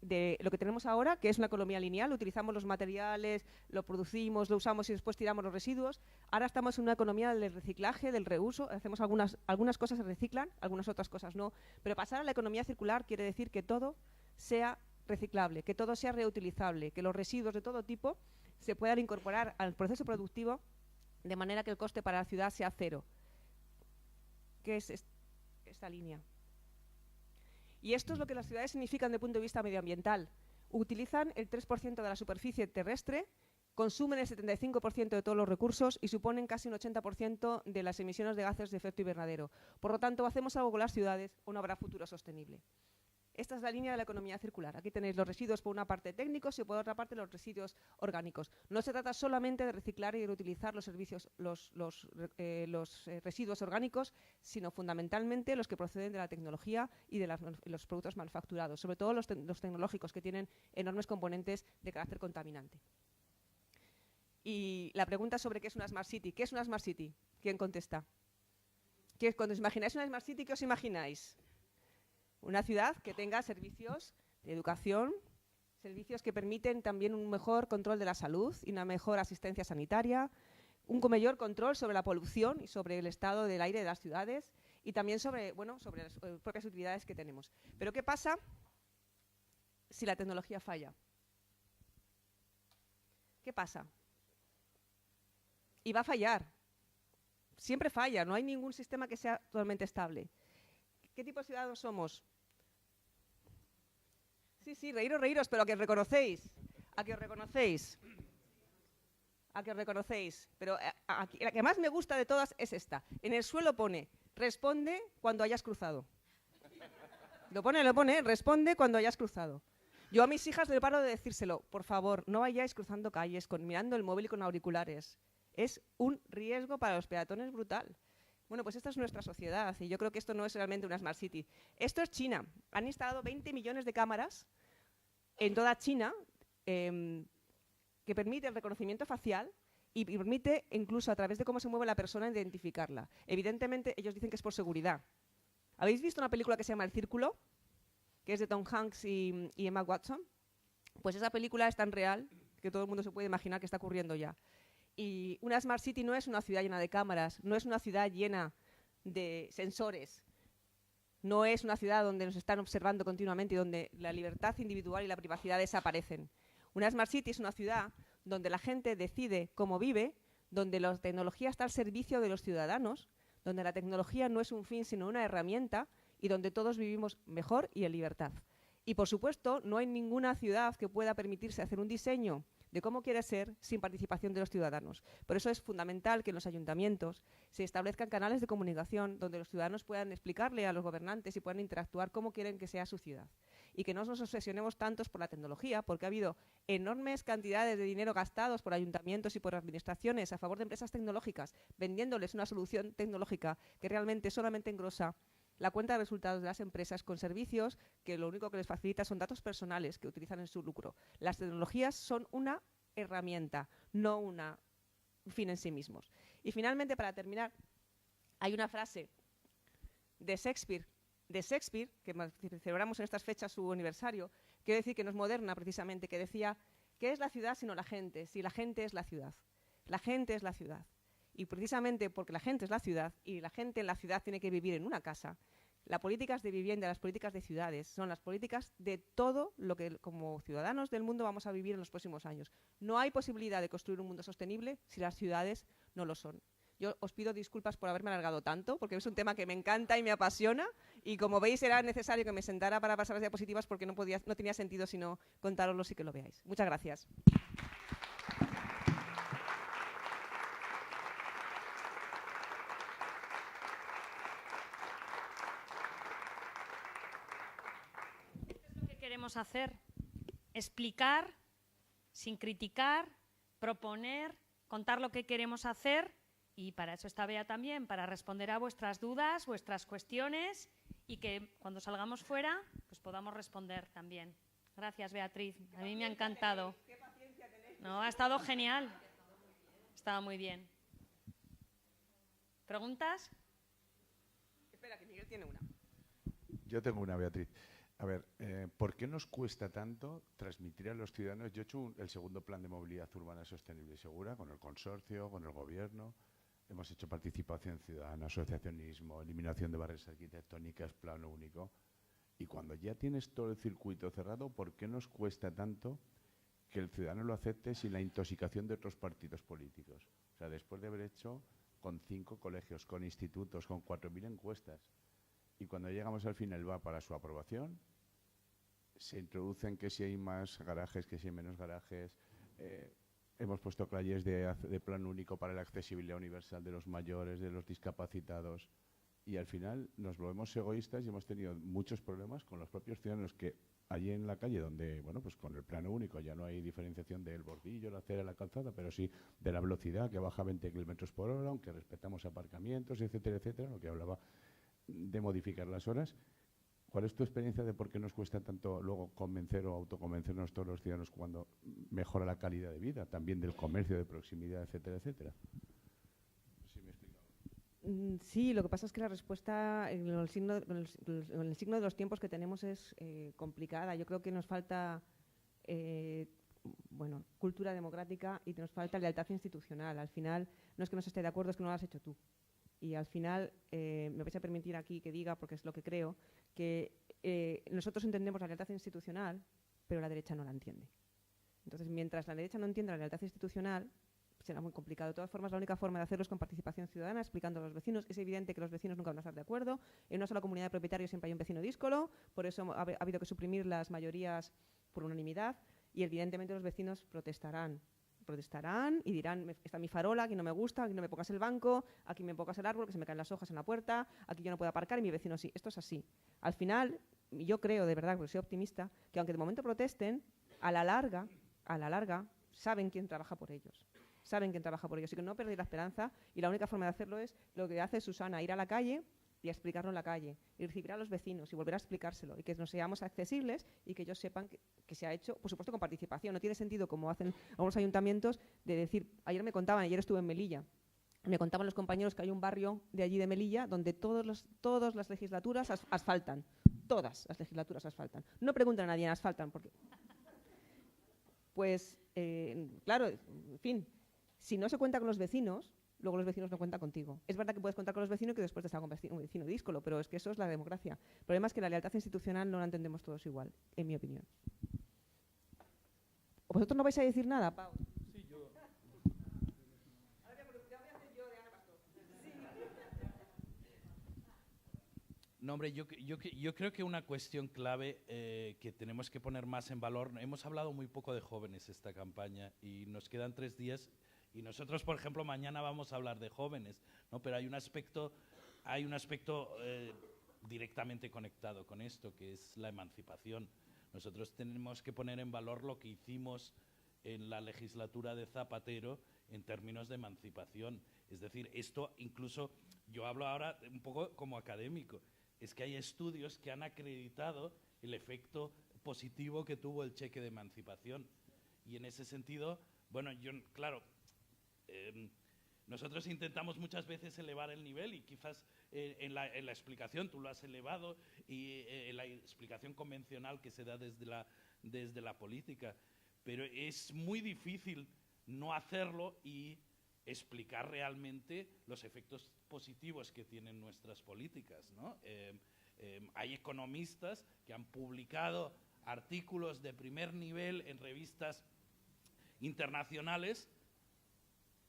de lo que tenemos ahora, que es una economía lineal, utilizamos los materiales, lo producimos, lo usamos y después tiramos los residuos. Ahora estamos en una economía del reciclaje, del reuso, hacemos algunas cosas se reciclan, algunas otras cosas no, pero pasar a la economía circular quiere decir que todo sea reciclable, que todo sea reutilizable, que los residuos de todo tipo se puedan incorporar al proceso productivo de manera que el coste para la ciudad sea cero. ¿Qué es esta línea? Y esto es lo que las ciudades significan desde el punto de vista medioambiental. Utilizan el 3% de la superficie terrestre, consumen el 75% de todos los recursos y suponen casi un 80% de las emisiones de gases de efecto invernadero. Por lo tanto, hacemos algo con las ciudades o no habrá futuro sostenible. Esta es la línea de la economía circular. Aquí tenéis los residuos por una parte técnicos y por otra parte los residuos orgánicos. No se trata solamente de reciclar y reutilizar los residuos orgánicos, sino fundamentalmente los que proceden de la tecnología y de los productos manufacturados, sobre todo los tecnológicos, que tienen enormes componentes de carácter contaminante. Y la pregunta sobre qué es una Smart City. ¿Qué es una Smart City? ¿Quién contesta? Cuando os imagináis una Smart City, ¿qué os imagináis? Una ciudad que tenga servicios de educación, servicios que permiten también un mejor control de la salud y una mejor asistencia sanitaria, un mayor control sobre la polución y sobre el estado del aire de las ciudades y también sobre las propias utilidades que tenemos. Pero ¿qué pasa si la tecnología falla? ¿Qué pasa? Y va a fallar. Siempre falla, no hay ningún sistema que sea totalmente estable. ¿Qué tipo de ciudadanos somos? Sí, reíros, pero a que os reconocéis. A que os reconocéis. A que os reconocéis. Pero la que más me gusta de todas es esta. En el suelo pone, responde cuando hayas cruzado. Lo pone, responde cuando hayas cruzado. Yo a mis hijas le paro de decírselo, por favor, no vayáis cruzando calles mirando el móvil y con auriculares. Es un riesgo para los peatones brutal. Bueno, pues esta es nuestra sociedad y yo creo que esto no es realmente una Smart City. Esto es China. Han instalado 20 millones de cámaras en toda China que permite el reconocimiento facial y permite incluso a través de cómo se mueve la persona identificarla. Evidentemente ellos dicen que es por seguridad. ¿Habéis visto una película que se llama El Círculo? Que es de Tom Hanks y Emma Watson. Pues esa película es tan real que todo el mundo se puede imaginar que está ocurriendo ya. Y una Smart City no es una ciudad llena de cámaras, no es una ciudad llena de sensores, no es una ciudad donde nos están observando continuamente y donde la libertad individual y la privacidad desaparecen. Una Smart City es una ciudad donde la gente decide cómo vive, donde la tecnología está al servicio de los ciudadanos, donde la tecnología no es un fin sino una herramienta y donde todos vivimos mejor y en libertad. Y por supuesto, no hay ninguna ciudad que pueda permitirse hacer un diseño de cómo quiere ser sin participación de los ciudadanos. Por eso es fundamental que en los ayuntamientos se establezcan canales de comunicación donde los ciudadanos puedan explicarle a los gobernantes y puedan interactuar cómo quieren que sea su ciudad. Y que no nos obsesionemos tantos por la tecnología, porque ha habido enormes cantidades de dinero gastados por ayuntamientos y por administraciones a favor de empresas tecnológicas, vendiéndoles una solución tecnológica que realmente solamente engrosa la cuenta de resultados de las empresas con servicios que lo único que les facilita son datos personales que utilizan en su lucro. Las tecnologías son una herramienta, no un fin en sí mismos. Y finalmente, para terminar, hay una frase de Shakespeare, que celebramos en estas fechas su aniversario, quiero decir que no es moderna precisamente, que decía, ¿qué es la ciudad sino la gente? Si la gente es la ciudad. La gente es la ciudad. Y precisamente porque la gente es la ciudad y la gente en la ciudad tiene que vivir en una casa, las políticas de vivienda, las políticas de ciudades son las políticas de todo lo que como ciudadanos del mundo vamos a vivir en los próximos años. No hay posibilidad de construir un mundo sostenible si las ciudades no lo son. Yo os pido disculpas por haberme alargado tanto, porque es un tema que me encanta y me apasiona, y como veis era necesario que me sentara para pasar las diapositivas porque no tenía sentido sino contároslo y que lo veáis. Muchas gracias. Queremos hacer, explicar, sin criticar, proponer, contar lo que queremos hacer y para eso está Bea también, para responder a vuestras dudas, vuestras cuestiones y que cuando salgamos fuera pues podamos responder también. Gracias, Beatriz, a mí me ha encantado. No, ha estado genial, ha estado muy bien. ¿Preguntas? Espera, que Miguel tiene una. Yo tengo una, Beatriz. A ver, ¿por qué nos cuesta tanto transmitir a los ciudadanos? Yo he hecho el segundo plan de movilidad urbana sostenible y segura con el consorcio, con el gobierno. Hemos hecho participación ciudadana, asociacionismo, eliminación de barreras arquitectónicas, plano único. Y cuando ya tienes todo el circuito cerrado, ¿por qué nos cuesta tanto que el ciudadano lo acepte sin la intoxicación de otros partidos políticos? O sea, después de haber hecho con 5 colegios, con institutos, con 4.000 encuestas, y cuando llegamos al final va para su aprobación, se introducen que si hay más garajes, que si hay menos garajes. Hemos puesto calles de plan único para la accesibilidad universal de los mayores, de los discapacitados. Y al final nos volvemos egoístas y hemos tenido muchos problemas con los propios ciudadanos que allí en la calle, donde, bueno, pues con el plano único ya no hay diferenciación del bordillo, la acera, la calzada, pero sí de la velocidad que baja 20 kilómetros por hora, aunque respetamos aparcamientos, etcétera, etcétera, lo que hablaba de modificar las horas. ¿Cuál es tu experiencia de por qué nos cuesta tanto luego convencer o autoconvencernos todos los ciudadanos cuando mejora la calidad de vida, también del comercio de proximidad, etcétera, etcétera? ¿Sí me he explicado? Sí, lo que pasa es que la respuesta en el signo de los tiempos que tenemos es complicada. Yo creo que nos falta cultura democrática y nos falta lealtad institucional. Al final, no es que no se esté de acuerdo, es que no lo has hecho tú. Y al final, me vais a permitir aquí que diga, porque es lo que creo, que nosotros entendemos la lealtad institucional, pero la derecha no la entiende. Entonces, mientras la derecha no entienda la lealtad institucional, será muy complicado. De todas formas, la única forma de hacerlo es con participación ciudadana, explicando a los vecinos. Es evidente que los vecinos nunca van a estar de acuerdo. En una sola comunidad de propietarios siempre hay un vecino díscolo, por eso ha habido que suprimir las mayorías por unanimidad, y evidentemente los vecinos protestarán y dirán, está mi farola, aquí no me gusta, aquí no me pongas el banco, aquí me pongas el árbol, que se me caen las hojas en la puerta, aquí yo no puedo aparcar y mi vecino sí. Esto es así. Al final, yo creo de verdad, porque soy optimista, que aunque de momento protesten, a la larga, saben quién trabaja por ellos. Saben quién trabaja por ellos. Así que no perdéis la esperanza, y la única forma de hacerlo es lo que hace Susana, ir a la calle y a explicarlo en la calle, y recibir a los vecinos y volver a explicárselo, y que nos seamos accesibles y que ellos sepan que se ha hecho, por supuesto, con participación. No tiene sentido, como hacen algunos ayuntamientos, de decir, ayer estuve en Melilla, me contaban los compañeros que hay un barrio de allí de Melilla donde todas las legislaturas asfaltan. Todas las legislaturas asfaltan. No preguntan a nadie, asfaltan, porque... Pues, claro, en fin, si no se cuenta con los vecinos, luego los vecinos no cuentan contigo. Es verdad que puedes contar con los vecinos y que después te salga un vecino díscolo, pero es que eso es la democracia. El problema es que la lealtad institucional no la entendemos todos igual, en mi opinión. ¿O vosotros no vais a decir nada, Pau? Sí, yo. Ahora voy a hacer yo de Ana Pastor. No, hombre, yo creo que una cuestión clave que tenemos que poner más en valor, hemos hablado muy poco de jóvenes esta campaña y nos quedan 3 días y nosotros, por ejemplo, mañana vamos a hablar de jóvenes, ¿no? Pero hay un aspecto directamente conectado con esto, que es la emancipación. Nosotros tenemos que poner en valor lo que hicimos en la legislatura de Zapatero en términos de emancipación. Es decir, esto incluso, yo hablo ahora un poco como académico, es que hay estudios que han acreditado el efecto positivo que tuvo el cheque de emancipación. Y en ese sentido, bueno, nosotros intentamos muchas veces elevar el nivel y quizás en la explicación tú lo has elevado y en la explicación convencional que se da desde la política, pero es muy difícil no hacerlo y explicar realmente los efectos positivos que tienen nuestras políticas, ¿no? Hay economistas que han publicado artículos de primer nivel en revistas internacionales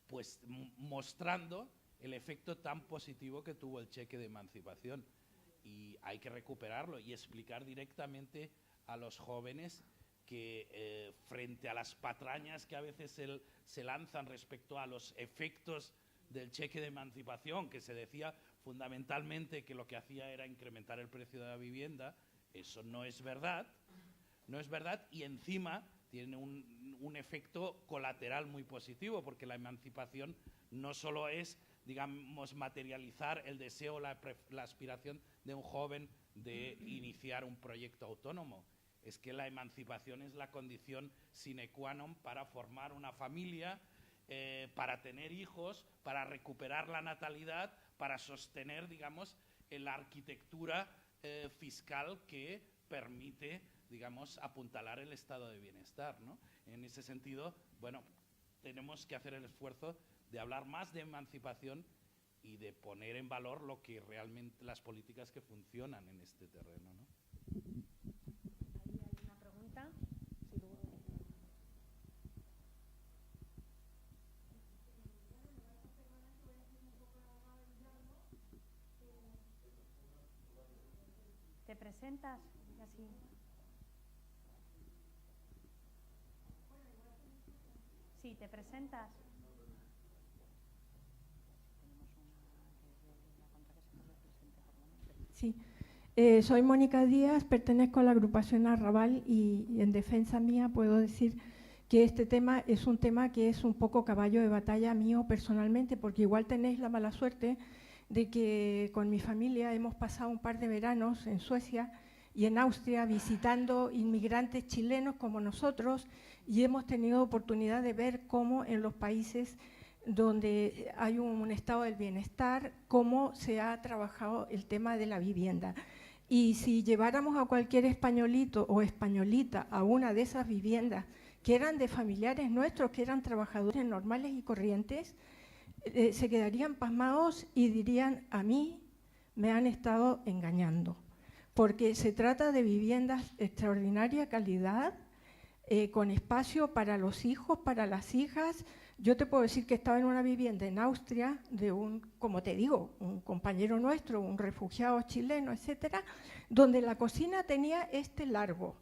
pues mostrando el efecto tan positivo que tuvo el cheque de emancipación, y hay que recuperarlo y explicar directamente a los jóvenes que frente a las patrañas que a veces se lanzan respecto a los efectos del cheque de emancipación, que se decía fundamentalmente que lo que hacía era incrementar el precio de la vivienda, eso no es verdad, y encima tiene un efecto colateral muy positivo, porque la emancipación no solo es, digamos, materializar el deseo, la aspiración de un joven de iniciar un proyecto autónomo. Es que la emancipación es la condición sine qua non para formar una familia, para tener hijos, para recuperar la natalidad, para sostener, digamos, la arquitectura fiscal que permite, digamos, apuntalar el estado de bienestar, ¿no? En ese sentido, bueno, tenemos que hacer el esfuerzo de hablar más de emancipación y de poner en valor lo que realmente las políticas que funcionan en este terreno, ¿no? Ahí hay una pregunta. presentas y así. Sí, te presentas. Sí, soy Mónica Díaz, pertenezco a la agrupación Arrabal y en defensa mía puedo decir que este tema es un tema que es un poco caballo de batalla mío personalmente, porque igual tenéis la mala suerte de que con mi familia hemos pasado un par de veranos en Suecia y en Austria visitando inmigrantes chilenos como nosotros, y hemos tenido oportunidad de ver cómo en los países donde hay un estado del bienestar, cómo se ha trabajado el tema de la vivienda. Y si lleváramos a cualquier españolito o españolita a una de esas viviendas que eran de familiares nuestros, que eran trabajadores normales y corrientes, se quedarían pasmados y dirían: a mí me han estado engañando, porque se trata de viviendas de extraordinaria calidad, con espacio para los hijos, para las hijas. Yo te puedo decir que estaba en una vivienda en Austria de como te digo, un compañero nuestro, un refugiado chileno, etcétera, donde la cocina tenía este largo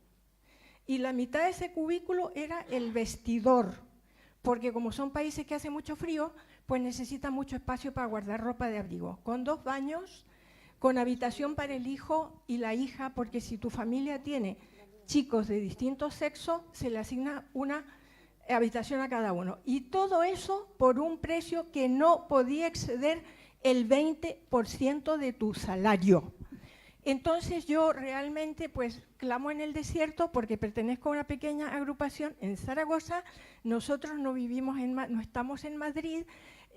y la mitad de ese cubículo era el vestidor, porque como son países que hace mucho frío, pues necesitan mucho espacio para guardar ropa de abrigo, con 2 baños, con habitación para el hijo y la hija, porque si tu familia tiene chicos de distintos sexos, se le asigna una habitación a cada uno. Y todo eso por un precio que no podía exceder el 20% de tu salario. Entonces yo realmente pues clamo en el desierto, porque pertenezco a una pequeña agrupación en Zaragoza. Nosotros no estamos en Madrid.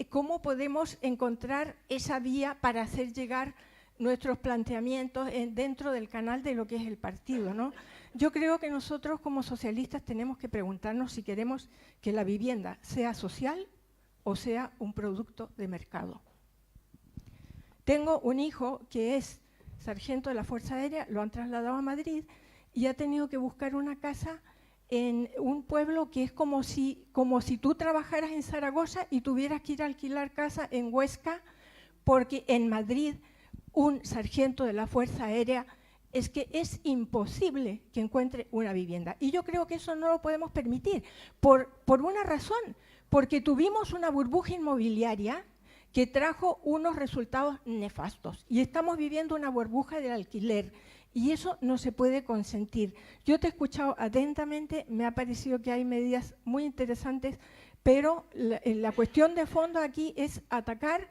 ¿Cómo podemos encontrar esa vía para hacer llegar nuestros planteamientos dentro del canal de lo que es el partido, ¿no? Yo creo que nosotros como socialistas tenemos que preguntarnos si queremos que la vivienda sea social o sea un producto de mercado. Tengo un hijo que es sargento de la Fuerza Aérea, lo han trasladado a Madrid y ha tenido que buscar una casa en un pueblo que es como si tú trabajaras en Zaragoza y tuvieras que ir a alquilar casa en Huesca, porque en Madrid un sargento de la Fuerza Aérea es que es imposible que encuentre una vivienda. Y yo creo que eso no lo podemos permitir, por una razón, porque tuvimos una burbuja inmobiliaria que trajo unos resultados nefastos y estamos viviendo una burbuja del alquiler y eso no se puede consentir. Yo te he escuchado atentamente, me ha parecido que hay medidas muy interesantes, pero la cuestión de fondo aquí es atacar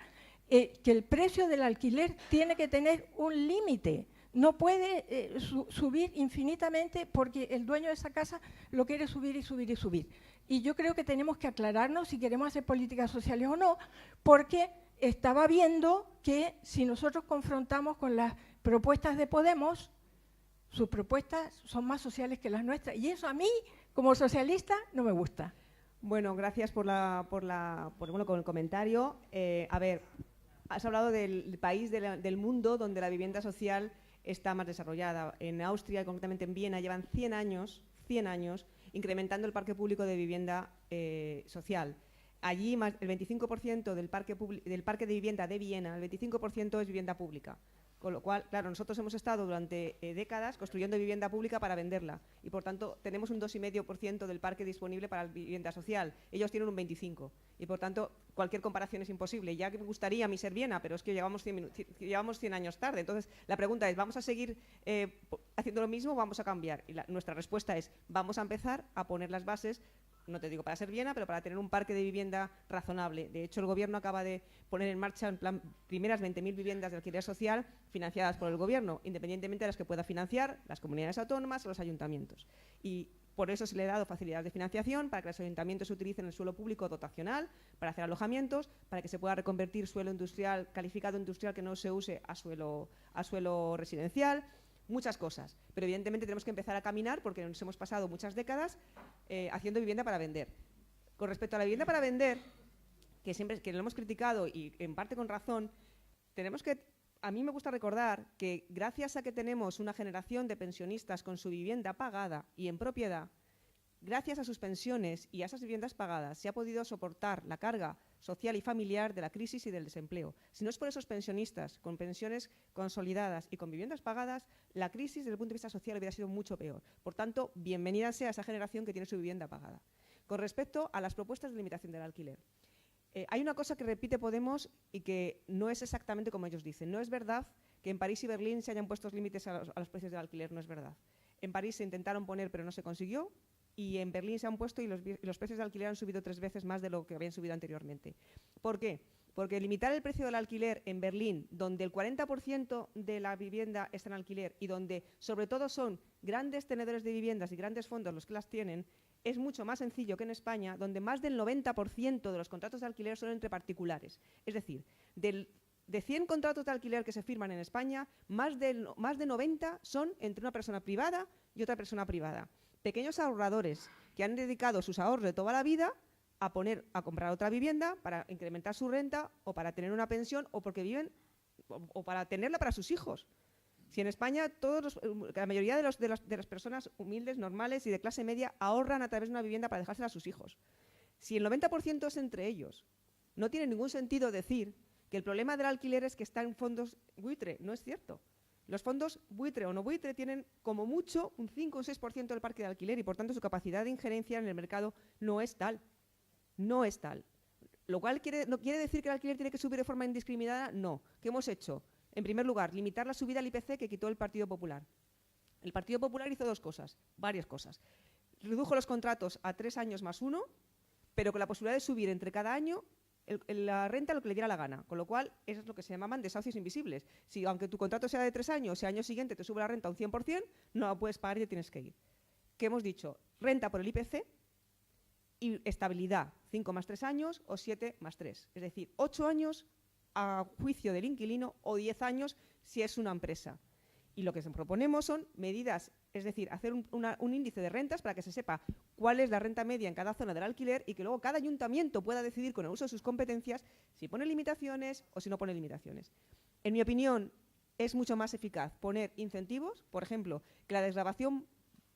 que el precio del alquiler tiene que tener un límite. No puede subir infinitamente porque el dueño de esa casa lo quiere subir y subir y subir. Y yo creo que tenemos que aclararnos si queremos hacer políticas sociales o no, porque estaba viendo que si nosotros confrontamos con las propuestas de Podemos, sus propuestas son más sociales que las nuestras. Y eso a mí, como socialista, no me gusta. Bueno, gracias por el comentario. A ver, has hablado del país del mundo donde la vivienda social está más desarrollada. En Austria, concretamente en Viena, llevan 100 años incrementando el parque público de vivienda social. Allí el 25% del parque de vivienda de Viena, el 25% es vivienda pública. Con lo cual, claro, nosotros hemos estado durante décadas construyendo vivienda pública para venderla y, por tanto, tenemos un 2,5% del parque disponible para la vivienda social. Ellos tienen un 25% y, por tanto, cualquier comparación es imposible. Ya que me gustaría a mí ser Viena, pero es que llevamos 100 años tarde. Entonces, la pregunta es, ¿vamos a seguir haciendo lo mismo o vamos a cambiar? Y nuestra respuesta es, vamos a empezar a poner las bases, no te digo para ser Viena, pero para tener un parque de vivienda razonable. De hecho, el Gobierno acaba de poner en marcha en plan primeras 20.000 viviendas de alquiler social financiadas por el Gobierno, independientemente de las que pueda financiar las comunidades autónomas o los ayuntamientos. Y por eso se le ha dado facilidades de financiación para que los ayuntamientos utilicen el suelo público dotacional para hacer alojamientos, para que se pueda reconvertir suelo industrial, calificado industrial que no se use a suelo residencial. Muchas cosas, pero evidentemente tenemos que empezar a caminar porque nos hemos pasado muchas décadas haciendo vivienda para vender. Con respecto a la vivienda para vender, que lo hemos criticado y en parte con razón, a mí me gusta recordar que gracias a que tenemos una generación de pensionistas con su vivienda pagada y en propiedad, gracias a sus pensiones y a esas viviendas pagadas se ha podido soportar la carga social y familiar de la crisis y del desempleo. Si no es por esos pensionistas con pensiones consolidadas y con viviendas pagadas, la crisis desde el punto de vista social hubiera sido mucho peor. Por tanto, bienvenida sea esa generación que tiene su vivienda pagada. Con respecto a las propuestas de limitación del alquiler, hay una cosa que repite Podemos y que no es exactamente como ellos dicen. No es verdad que en París y Berlín se hayan puesto límites a los precios del alquiler, no es verdad. En París se intentaron poner pero no se consiguió, y en Berlín se han puesto y los precios de alquiler han subido 3 veces más de lo que habían subido anteriormente. ¿Por qué? Porque limitar el precio del alquiler en Berlín, donde el 40% de la vivienda está en alquiler y donde sobre todo son grandes tenedores de viviendas y grandes fondos los que las tienen, es mucho más sencillo que en España, donde más del 90% de los contratos de alquiler son entre particulares. Es decir, de 100 contratos de alquiler que se firman en España, más de 90 son entre una persona privada y otra persona privada. Pequeños ahorradores que han dedicado sus ahorros de toda la vida a comprar otra vivienda para incrementar su renta o para tener una pensión o porque viven o para tenerla para sus hijos. Si en España la mayoría de las personas humildes, normales y de clase media ahorran a través de una vivienda para dejársela a sus hijos. Si el 90% es entre ellos, no tiene ningún sentido decir que el problema del alquiler es que está en fondos buitre. No es cierto. Los fondos buitre o no buitre tienen como mucho un 5 o un 6% del parque de alquiler y por tanto su capacidad de injerencia en el mercado no es tal. No es tal. Lo cual no quiere decir que el alquiler tiene que subir de forma indiscriminada, no. ¿Qué hemos hecho? En primer lugar, limitar la subida al IPC que quitó el Partido Popular. El Partido Popular hizo varias cosas. Redujo los contratos a 3 años más 1, pero con la posibilidad de subir entre cada año la renta lo que le diera la gana, con lo cual eso es lo que se llamaban desahucios invisibles. Si aunque tu contrato sea de 3 años, si al año siguiente te sube la renta un 100%, no la puedes pagar y te tienes que ir. ¿Qué hemos dicho? Renta por el IPC y estabilidad, 5 más 3 años o 7 más 3. Es decir, 8 años a juicio del inquilino o 10 años si es una empresa. Y lo que proponemos son medidas, es decir, hacer un índice de rentas para que se sepa cuál es la renta media en cada zona del alquiler y que luego cada ayuntamiento pueda decidir con el uso de sus competencias si pone limitaciones o si no pone limitaciones. En mi opinión, es mucho más eficaz poner incentivos, por ejemplo, que la desgravación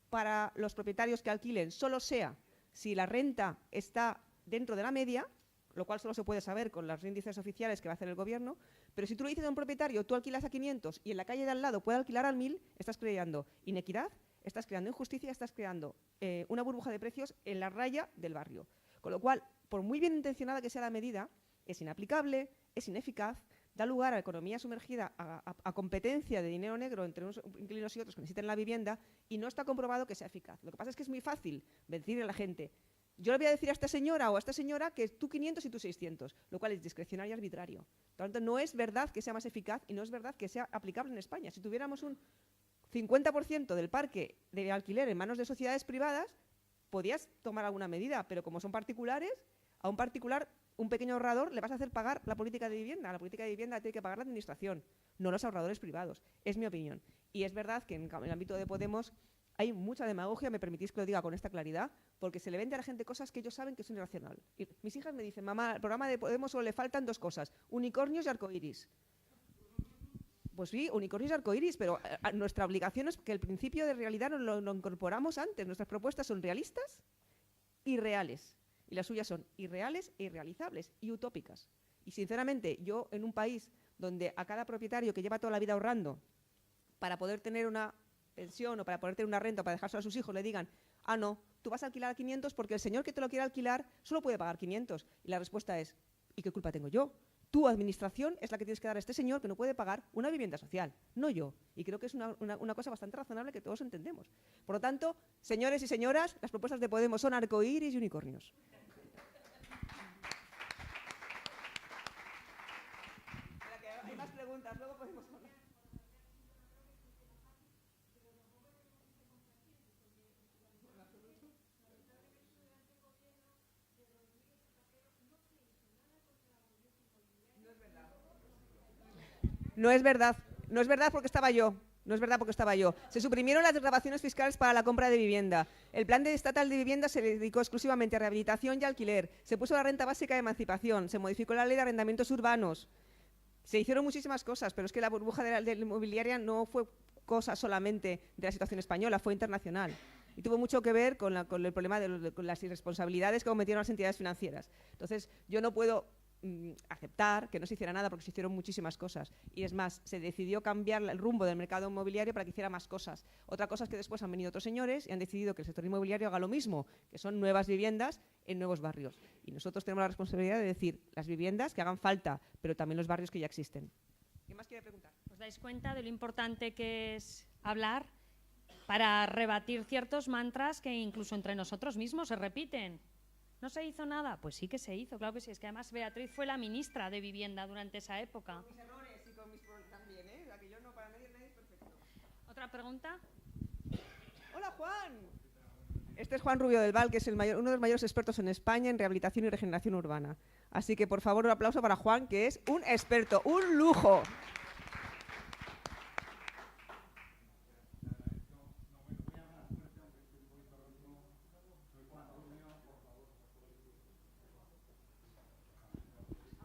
para los propietarios que alquilen solo sea si la renta está dentro de la media, lo cual solo se puede saber con los índices oficiales que va a hacer el gobierno, pero si tú le dices a un propietario, tú alquilas a 500 y en la calle de al lado puede alquilar al 1000, estás creando inequidad, estás creando injusticia, estás creando una burbuja de precios en la raya del barrio. Con lo cual, por muy bien intencionada que sea la medida, es inaplicable, es ineficaz, da lugar a economía sumergida, a competencia de dinero negro entre unos inquilinos y otros que necesitan la vivienda y no está comprobado que sea eficaz. Lo que pasa es que es muy fácil decirle a la gente, yo le voy a decir a esta señora o a esta señora que tú 500 y tú 600, lo cual es discrecionario y arbitrario. Por lo tanto, no es verdad que sea más eficaz y no es verdad que sea aplicable en España. Si tuviéramos un 50% del parque de alquiler en manos de sociedades privadas, podías tomar alguna medida, pero como son particulares, a un particular, un pequeño ahorrador, le vas a hacer pagar la política de vivienda. La política de vivienda la tiene que pagar la administración, no los ahorradores privados. Es mi opinión. Y es verdad que en el ámbito de Podemos hay mucha demagogia, me permitís que lo diga con esta claridad, porque se le vende a la gente cosas que ellos saben que son irracionales. Y mis hijas me dicen, mamá, al programa de Podemos solo le faltan 2 cosas, unicornios y arcoíris. Pues sí, unicornios y arcoíris, pero nuestra obligación es que el principio de realidad lo incorporamos antes. Nuestras propuestas son realistas y reales. Y las suyas son irreales e irrealizables y utópicas. Y sinceramente, yo en un país donde a cada propietario que lleva toda la vida ahorrando para poder tener una pensión o para poder tener una renta o para dejárselo a sus hijos, le digan, ah, no, tú vas a alquilar a 500 porque el señor que te lo quiere alquilar solo puede pagar 500. Y la respuesta es, ¿y qué culpa tengo yo? Tu administración es la que tienes que dar a este señor que no puede pagar una vivienda social, no yo. Y creo que es una cosa bastante razonable que todos entendemos. Por lo tanto, señores y señoras, las propuestas de Podemos son arcoíris y unicornios. Hay más preguntas, luego podemos hablar. No es verdad porque estaba yo. No es verdad porque estaba yo. Se suprimieron las desgravaciones fiscales para la compra de vivienda. El plan estatal de vivienda se dedicó exclusivamente a rehabilitación y alquiler. Se puso la renta básica de emancipación. Se modificó la ley de arrendamientos urbanos. Se hicieron muchísimas cosas, pero es que la burbuja de la inmobiliaria no fue cosa solamente de la situación española, fue internacional. Y tuvo mucho que ver con el problema con las irresponsabilidades que cometieron las entidades financieras. Entonces, yo no puedo aceptar que no se hiciera nada porque se hicieron muchísimas cosas. Y es más, se decidió cambiar el rumbo del mercado inmobiliario para que hiciera más cosas. Otra cosa es que después han venido otros señores y han decidido que el sector inmobiliario haga lo mismo, que son nuevas viviendas en nuevos barrios. Y nosotros tenemos la responsabilidad de decir las viviendas que hagan falta, pero también los barrios que ya existen. ¿Qué más quiere preguntar? ¿Os dais cuenta de lo importante que es hablar para rebatir ciertos mantras que incluso entre nosotros mismos se repiten? ¿No se hizo nada? Pues sí que se hizo, claro que sí. Es que además Beatriz fue la ministra de Vivienda durante esa época. Con mis errores y con mis problemas también, ¿eh? La que yo no, para nadie es perfecto. ¿Otra pregunta? ¡Hola, Juan! Este es Juan Rubio del Val, que es uno de los mayores expertos en España en rehabilitación y regeneración urbana. Así que, por favor, un aplauso para Juan, que es un experto, un lujo.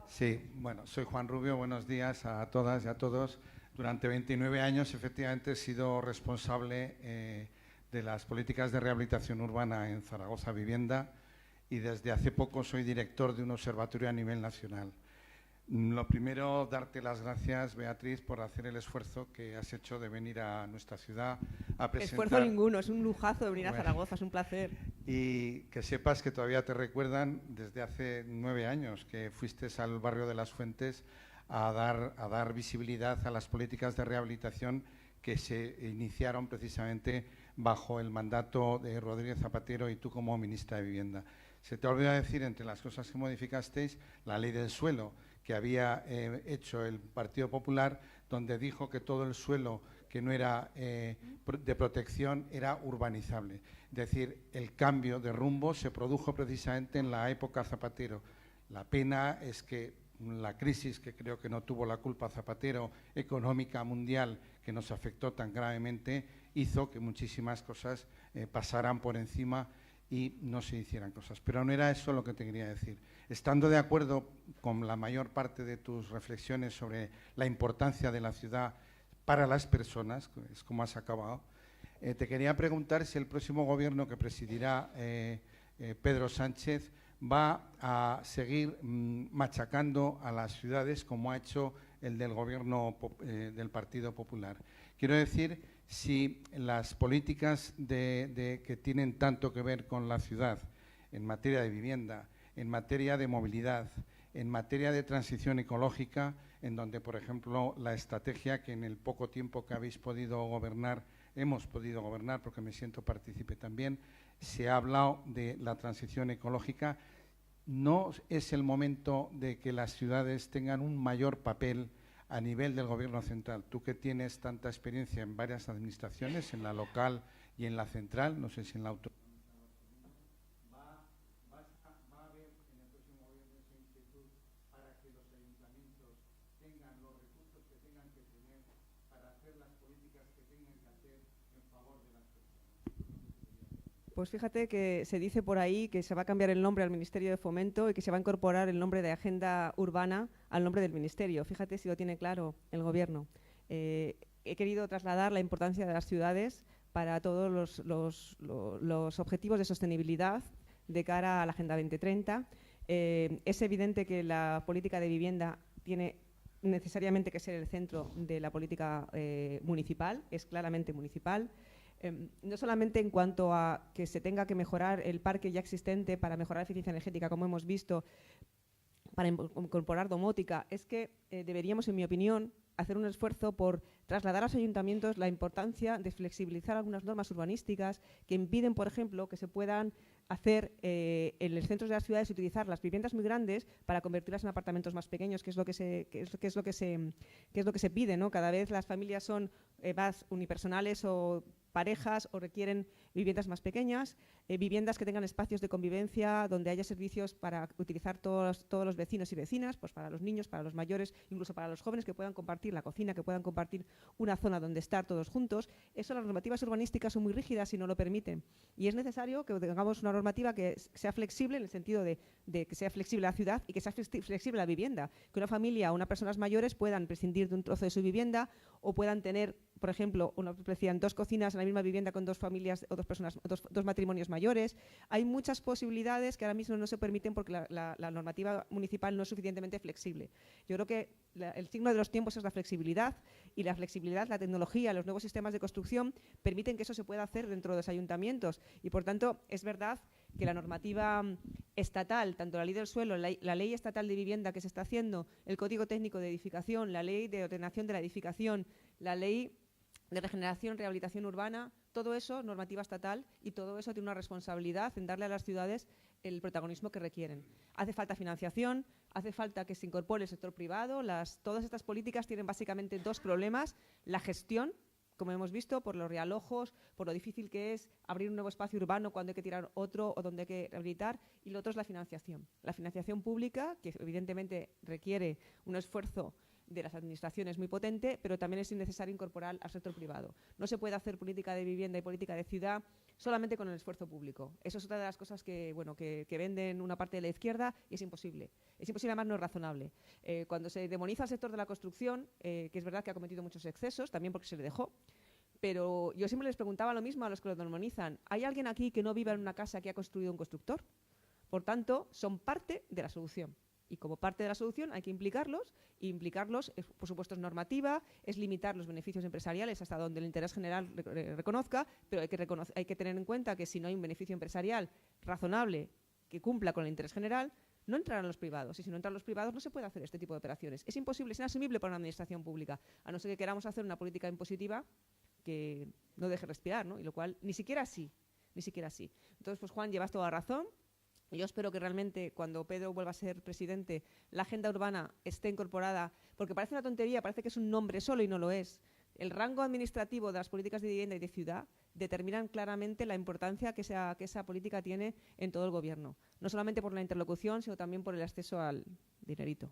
Sí, bueno, soy Juan Rubio, buenos días a todas y a todos. Durante 29 años, efectivamente, he sido responsable de las políticas de rehabilitación urbana en Zaragoza Vivienda y desde hace poco soy director de un observatorio a nivel nacional. Lo primero, darte las gracias, Beatriz, por hacer el esfuerzo que has hecho de venir a nuestra ciudad a presentar... Esfuerzo ninguno, es un lujazo de venir a Zaragoza, es un placer. Y que sepas que todavía te recuerdan desde hace 9 años que fuiste al barrio de Las Fuentes a dar visibilidad a las políticas de rehabilitación que se iniciaron precisamente bajo el mandato de Rodríguez Zapatero y tú como ministra de Vivienda. Se te olvidó decir, entre las cosas que modificasteis, la ley del suelo, que había hecho el Partido Popular, donde dijo que todo el suelo que no era de protección era urbanizable. Es decir, el cambio de rumbo se produjo precisamente en la época Zapatero. La pena es que la crisis, que creo que no tuvo la culpa Zapatero, económica mundial, que nos afectó tan gravemente, hizo que muchísimas cosas pasaran por encima y no se hicieran cosas. Pero no era eso lo que te quería decir. Estando de acuerdo con la mayor parte de tus reflexiones sobre la importancia de la ciudad para las personas, que es como has acabado, te quería preguntar si el próximo gobierno que presidirá Pedro Sánchez va a seguir machacando a las ciudades como ha hecho el del gobierno del Partido Popular. Quiero decir, si las políticas que tienen tanto que ver con la ciudad en materia de vivienda, en materia de movilidad, en materia de transición ecológica, en donde, por ejemplo, la estrategia que en el poco tiempo que habéis podido gobernar, hemos podido gobernar, porque me siento partícipe también, se ha hablado de la transición ecológica. ¿No es el momento de que las ciudades tengan un mayor papel a nivel del Gobierno central? Tú que tienes tanta experiencia en varias administraciones, en la local y en la central, no sé si en la autonómica, ¿va a haber en el próximo gobierno esa inquietud para que los ayuntamientos tengan los recursos que tengan que tener para hacer las políticas que tengan que hacer en favor de las personas? Pues fíjate que se dice por ahí que se va a cambiar el nombre al Ministerio de Fomento y que se va a incorporar el nombre de Agenda Urbana al nombre del Ministerio. Fíjate si lo tiene claro el Gobierno. He querido trasladar la importancia de las ciudades para todos los objetivos de sostenibilidad de cara a la Agenda 2030. Es evidente que la política de vivienda tiene necesariamente que ser el centro de la política municipal, es claramente municipal. No solamente en cuanto a que se tenga que mejorar el parque ya existente para mejorar la eficiencia energética, como hemos visto, para incorporar domótica, es que deberíamos, en mi opinión, hacer un esfuerzo por trasladar a los ayuntamientos la importancia de flexibilizar algunas normas urbanísticas que impiden, por ejemplo, que se puedan hacer en los centros de las ciudades utilizar las viviendas muy grandes para convertirlas en apartamentos más pequeños, que es lo que se pide, ¿no? Cada vez las familias son más unipersonales o parejas o requieren viviendas más pequeñas, viviendas que tengan espacios de convivencia donde haya servicios para utilizar todos los vecinos y vecinas, pues para los niños, para los mayores, incluso para los jóvenes, que puedan compartir la cocina, que puedan compartir una zona donde estar todos juntos. Eso, las normativas urbanísticas son muy rígidas y no lo permiten. Y es necesario que tengamos una normativa que sea flexible en el sentido de que sea flexible la ciudad y que sea flexible la vivienda. Que una familia o unas personas mayores puedan prescindir de un trozo de su vivienda o puedan tener por ejemplo, decían 2 cocinas en la misma vivienda con 2 familias o 2 personas, dos matrimonios mayores. Hay muchas posibilidades que ahora mismo no se permiten porque la normativa municipal no es suficientemente flexible. Yo creo que el signo de los tiempos es la flexibilidad, y la flexibilidad, la tecnología, los nuevos sistemas de construcción permiten que eso se pueda hacer dentro de los ayuntamientos, y por tanto es verdad que la normativa estatal, tanto la ley del suelo, la ley estatal de vivienda que se está haciendo, el Código Técnico de Edificación, la ley de ordenación de la edificación, la ley de regeneración y rehabilitación urbana, todo eso, normativa estatal, y todo eso tiene una responsabilidad en darle a las ciudades el protagonismo que requieren. Hace falta financiación, hace falta que se incorpore el sector privado. Todas estas políticas tienen básicamente 2 problemas: la gestión, como hemos visto, por los realojos, por lo difícil que es abrir un nuevo espacio urbano cuando hay que tirar otro o donde hay que rehabilitar, y lo otro es la financiación. La financiación pública, que evidentemente requiere un esfuerzo de las administraciones muy potente, pero también es necesario incorporar al sector privado. No se puede hacer política de vivienda y política de ciudad solamente con el esfuerzo público. Eso es otra de las cosas que venden una parte de la izquierda, y es imposible. Es imposible, además no es razonable. Cuando se demoniza el sector de la construcción, que es verdad que ha cometido muchos excesos, también porque se le dejó, pero yo siempre les preguntaba lo mismo a los que lo demonizan: ¿hay alguien aquí que no viva en una casa que ha construido un constructor? Por tanto, son parte de la solución. Y como parte de la solución hay que implicarlos, y implicarlos, por supuesto, es normativa, es limitar los beneficios empresariales hasta donde el interés general reconozca, pero hay que tener en cuenta que si no hay un beneficio empresarial razonable que cumpla con el interés general, no entrarán los privados. Y si no entran los privados, no se puede hacer este tipo de operaciones. Es imposible, es inasumible para una administración pública, a no ser que queramos hacer una política impositiva que no deje respirar, ¿no? Y lo cual, ni siquiera así. Entonces, pues Juan, llevas toda la razón. Yo espero que realmente, cuando Pedro vuelva a ser presidente, la agenda urbana esté incorporada, porque parece una tontería, parece que es un nombre solo y no lo es. El rango administrativo de las políticas de vivienda y de ciudad determinan claramente la importancia que esa política tiene en todo el gobierno. No solamente por la interlocución, sino también por el acceso al dinerito.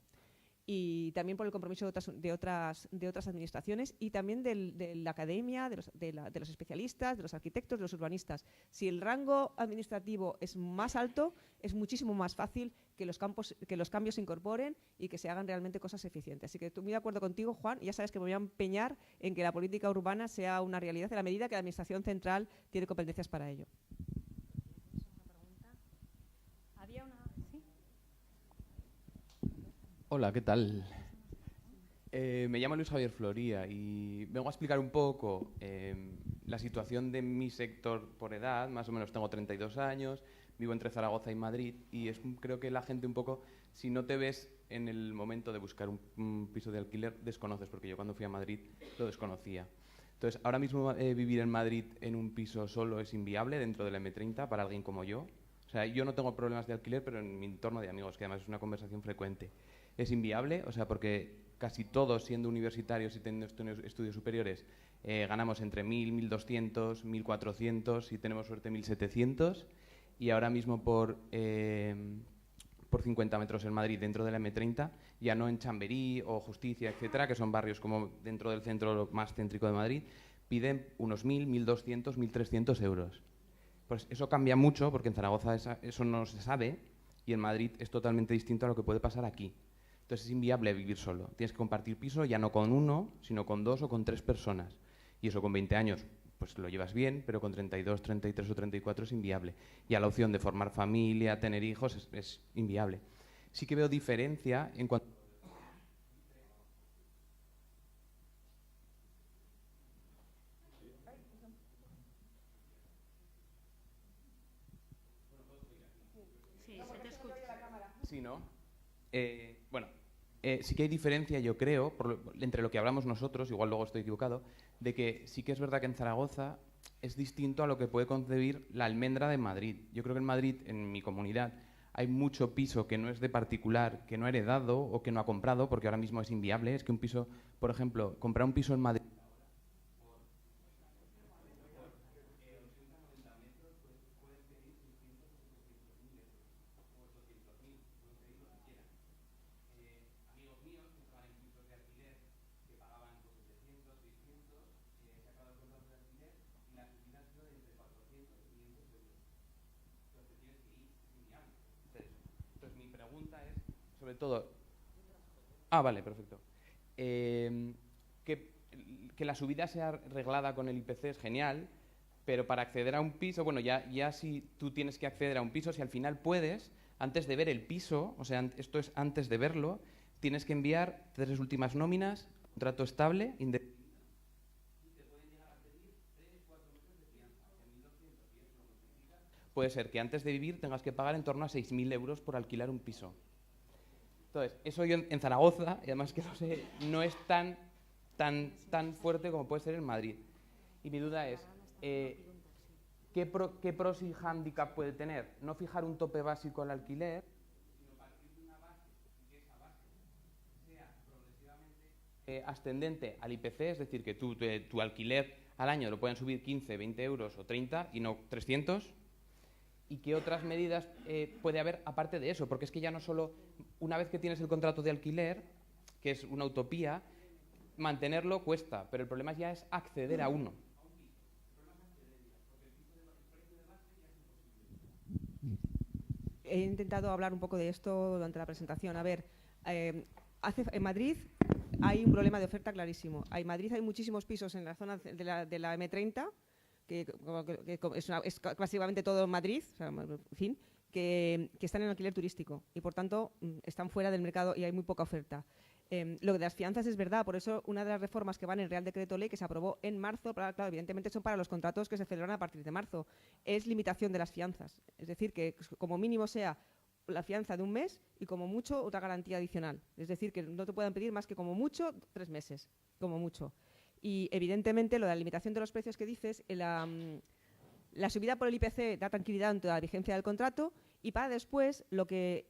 Y también por el compromiso de otras administraciones, y también de la academia, de los especialistas, de los arquitectos, de los urbanistas. Si el rango administrativo es más alto, es muchísimo más fácil que los cambios se incorporen y que se hagan realmente cosas eficientes. Así que estoy muy de acuerdo contigo, Juan, y ya sabes que me voy a empeñar en que la política urbana sea una realidad en la medida que la Administración Central tiene competencias para ello. Hola, ¿qué tal? Me llamo Luis Javier Floría y vengo a explicar un poco la situación de mi sector por edad. Más o menos tengo 32 años, vivo entre Zaragoza y Madrid, y creo que la gente un poco, si no te ves en el momento de buscar un piso de alquiler, desconoces, porque yo cuando fui a Madrid lo desconocía. Entonces, ahora mismo vivir en Madrid en un piso solo es inviable dentro de la M30 para alguien como yo. O sea, yo no tengo problemas de alquiler, pero en mi entorno de amigos, que además es una conversación frecuente, es inviable, o sea, porque casi todos, siendo universitarios y teniendo estudios superiores, ganamos entre 1.000, 1.200, 1.400, si tenemos suerte 1.700, y ahora mismo por 50 metros en Madrid, dentro de la M30, ya no en Chamberí o Justicia, etcétera, que son barrios como dentro del centro más céntrico de Madrid, piden unos 1.000, 1.200, 1.300 euros. Pues eso cambia mucho, porque en Zaragoza eso no se sabe, y en Madrid es totalmente distinto a lo que puede pasar aquí. Entonces es inviable vivir solo. Tienes que compartir piso ya no con uno, sino con 2 o con 3 personas. Y eso con 20 años pues lo llevas bien, pero con 32, 33 o 34 es inviable. Y a la opción de formar familia, tener hijos, es inviable. Sí que veo diferencia en cuanto... Sí, se te escucha. Sí, ¿no? Bueno, sí que hay diferencia, yo creo, entre lo que hablamos nosotros, igual luego estoy equivocado, de que sí que es verdad que en Zaragoza es distinto a lo que puede concebir la almendra de Madrid. Yo creo que en Madrid, en mi comunidad, hay mucho piso que no es de particular, que no ha heredado o que no ha comprado, porque ahora mismo es inviable. Es que un piso, por ejemplo, comprar un piso en Madrid... Sobre todo... Ah, vale, perfecto. que la subida sea reglada con el IPC es genial, pero para acceder a un piso, bueno, ya si tú tienes que acceder a un piso, si al final puedes, antes de ver el piso, o sea, esto es antes de verlo, tienes que enviar 3 últimas nóminas, contrato estable, indefinido, y te pueden llegar a pedir 3, 4 meses de fianza, que 1.200, si eso lo multiplicas, puede ser que antes de vivir tengas que pagar en torno a 6.000 euros por alquilar un piso. Entonces, eso yo en Zaragoza, y además que lo sé, no es tan fuerte como puede ser en Madrid. Y mi duda es, ¿qué pros y hándicap puede tener? No fijar un tope básico al alquiler, sino partir de una base y que esa base sea progresivamente ascendente al IPC, es decir, que tu alquiler al año lo pueden subir 15, 20 euros o 30 y no 300. ¿Y qué otras medidas puede haber aparte de eso? Porque es que ya no solo, una vez que tienes el contrato de alquiler, que es una utopía, mantenerlo cuesta, pero el problema ya es acceder a uno. He intentado hablar un poco de esto durante la presentación. A ver, en Madrid hay un problema de oferta clarísimo. En Madrid hay muchísimos pisos en la zona de la M30, que es básicamente todo Madrid, o sea, en fin, que están en alquiler turístico y, por tanto, están fuera del mercado y hay muy poca oferta. Lo de las fianzas es verdad, por eso una de las reformas que van en el Real Decreto Ley, que se aprobó en marzo, claro, evidentemente son para los contratos que se celebran a partir de marzo, es limitación de las fianzas. Es decir, que como mínimo sea la fianza de un mes y como mucho otra garantía adicional. Es decir, que no te puedan pedir más que como mucho 3 meses, como mucho. Y evidentemente lo de la limitación de los precios que dices, la subida por el IPC da tranquilidad ante la vigencia del contrato, y para después lo que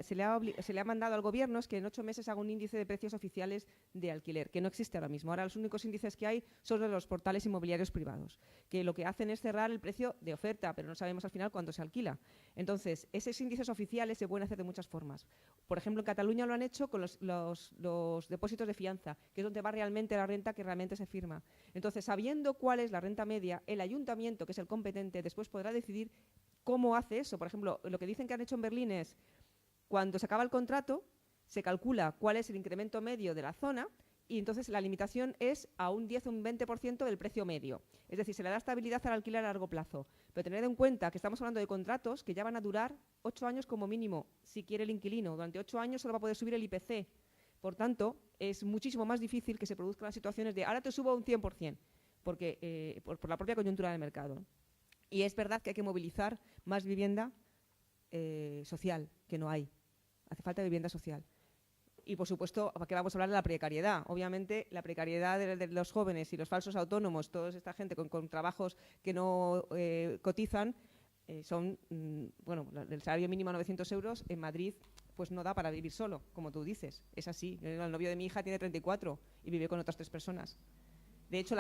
se le ha mandado al Gobierno es que en 8 meses haga un índice de precios oficiales de alquiler, que no existe ahora mismo. Ahora los únicos índices que hay son de los portales inmobiliarios privados, que lo que hacen es cerrar el precio de oferta, pero no sabemos al final cuánto se alquila. Entonces, esos índices oficiales se pueden hacer de muchas formas. Por ejemplo, en Cataluña lo han hecho con los depósitos de fianza, que es donde va realmente la renta que realmente se firma. Entonces, sabiendo cuál es la renta media, el ayuntamiento, que es el competente, después podrá decidir cómo hace eso. Por ejemplo, lo que dicen que han hecho en Berlín es, cuando se acaba el contrato, se calcula cuál es el incremento medio de la zona y entonces la limitación es a un 10 o un 20% del precio medio. Es decir, se le da estabilidad al alquiler a largo plazo. Pero tened en cuenta que estamos hablando de contratos que ya van a durar 8 años como mínimo, si quiere el inquilino. Durante 8 años solo va a poder subir el IPC. Por tanto, es muchísimo más difícil que se produzcan las situaciones de ahora te subo un 100%, porque, por la propia coyuntura del mercado. Y es verdad que hay que movilizar más vivienda social, que no hay. Hace falta vivienda social. Y, por supuesto, ¿para qué vamos a hablar de la precariedad? Obviamente, la precariedad de los jóvenes y los falsos autónomos, toda esta gente con trabajos que no cotizan, son, bueno, el salario mínimo a 900 euros en Madrid pues no da para vivir solo, como tú dices. Es así. El novio de mi hija tiene 34 y vive con otras 3 personas. De hecho,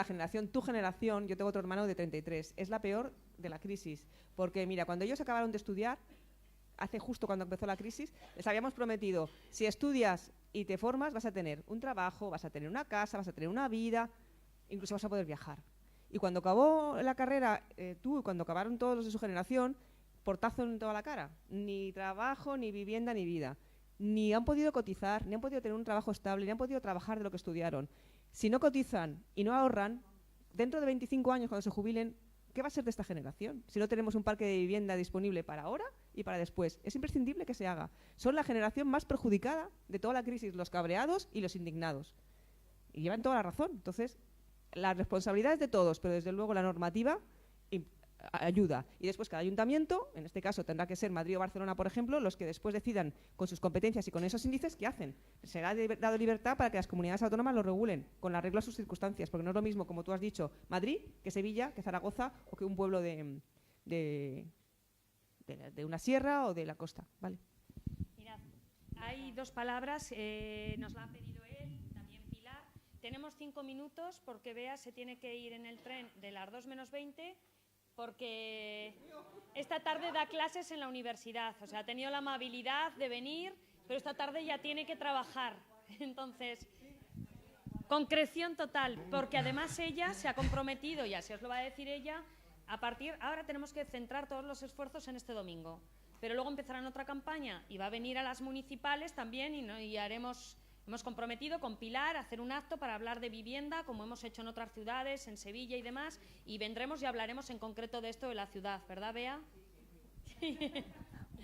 tu generación, yo tengo otro hermano de 33, es la peor de la crisis. Porque, mira, cuando ellos acabaron de estudiar, justo cuando empezó la crisis, les habíamos prometido, si estudias y te formas, vas a tener un trabajo, vas a tener una casa, vas a tener una vida, incluso vas a poder viajar. Y cuando acabó la carrera, cuando acabaron todos los de su generación, portazo en toda la cara. Ni trabajo, ni vivienda, ni vida. Ni han podido cotizar, ni han podido tener un trabajo estable, ni han podido trabajar de lo que estudiaron. Si no cotizan y no ahorran, dentro de 25 años, cuando se jubilen, ¿qué va a ser de esta generación? Si no tenemos un parque de vivienda disponible para ahora y para después. Es imprescindible que se haga. Son la generación más perjudicada de toda la crisis, los cabreados y los indignados. Y llevan toda la razón. Entonces, la responsabilidad es de todos, pero desde luego la normativa ayuda. Y después cada ayuntamiento, en este caso tendrá que ser Madrid o Barcelona, por ejemplo, los que después decidan con sus competencias y con esos índices qué hacen. Será dado libertad para que las comunidades autónomas lo regulen, con arreglo a sus circunstancias, porque no es lo mismo, como tú has dicho, Madrid que Sevilla, que Zaragoza o que un pueblo de una sierra o de la costa. Vale. Mirad, hay 2 palabras, nos la ha pedido él, también Pilar. Tenemos 5 minutos porque Bea se tiene que ir en el tren de las 2 menos 20 porque esta tarde da clases en la universidad. O sea, ha tenido la amabilidad de venir, pero esta tarde ya tiene que trabajar. Entonces, concreción total, porque además ella se ha comprometido, y así os lo va a decir ella, ahora tenemos que centrar todos los esfuerzos en este domingo. Pero luego empezarán otra campaña y va a venir a las municipales también y haremos Hemos comprometido con Pilar a hacer un acto para hablar de vivienda, como hemos hecho en otras ciudades, en Sevilla y demás, y vendremos y hablaremos en concreto de esto de la ciudad, ¿verdad, Bea?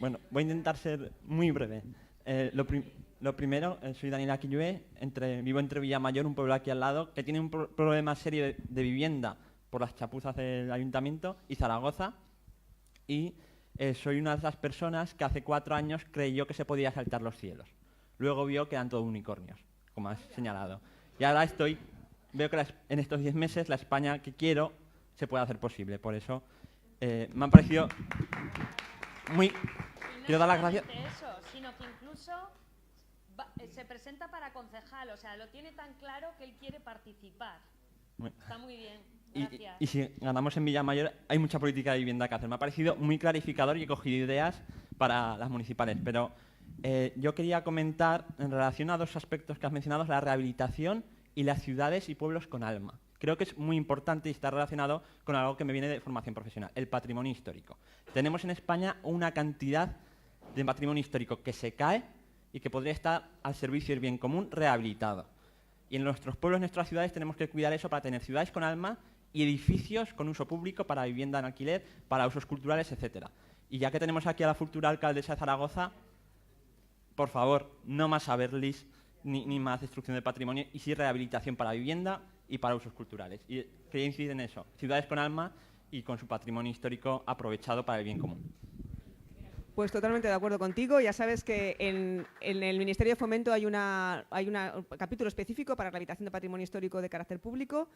Bueno, voy a intentar ser muy breve. Lo primero, soy Daniel Aquillué, vivo entre Villamayor, un pueblo aquí al lado, que tiene un problema serio de vivienda por las chapuzas del ayuntamiento, y Zaragoza, y soy una de esas personas que hace 4 años creyó que se podía saltar los cielos. Luego vio que eran todos unicornios, como has señalado. Y ahora veo que en estos 10 meses la España que quiero se puede hacer posible. Por eso me han parecido muy... Quiero dar las gracias. Y no solamente eso, sino que incluso se presenta para concejal, o sea, lo tiene tan claro que él quiere participar. Está muy bien, gracias. Y si ganamos en Villamayor, hay mucha política de vivienda que hacer. Me ha parecido muy clarificador y he cogido ideas para las municipales, pero yo quería comentar en relación a 2 aspectos que has mencionado, la rehabilitación y las ciudades y pueblos con alma. Creo que es muy importante y está relacionado con algo que me viene de formación profesional, el patrimonio histórico. Tenemos en España una cantidad de patrimonio histórico que se cae y que podría estar al servicio del bien común rehabilitado. Y en nuestros pueblos, en nuestras ciudades, tenemos que cuidar eso para tener ciudades con alma y edificios con uso público para vivienda en alquiler, para usos culturales, etc. Y ya que tenemos aquí a la futura alcaldesa de Zaragoza, por favor, no más Aberlis ni más destrucción de patrimonio, y sí rehabilitación para vivienda y para usos culturales. Y quería incidir en eso, ciudades con alma y con su patrimonio histórico aprovechado para el bien común. Pues totalmente de acuerdo contigo. Ya sabes que en el Ministerio de Fomento hay un capítulo específico para la rehabilitación de patrimonio histórico de carácter público,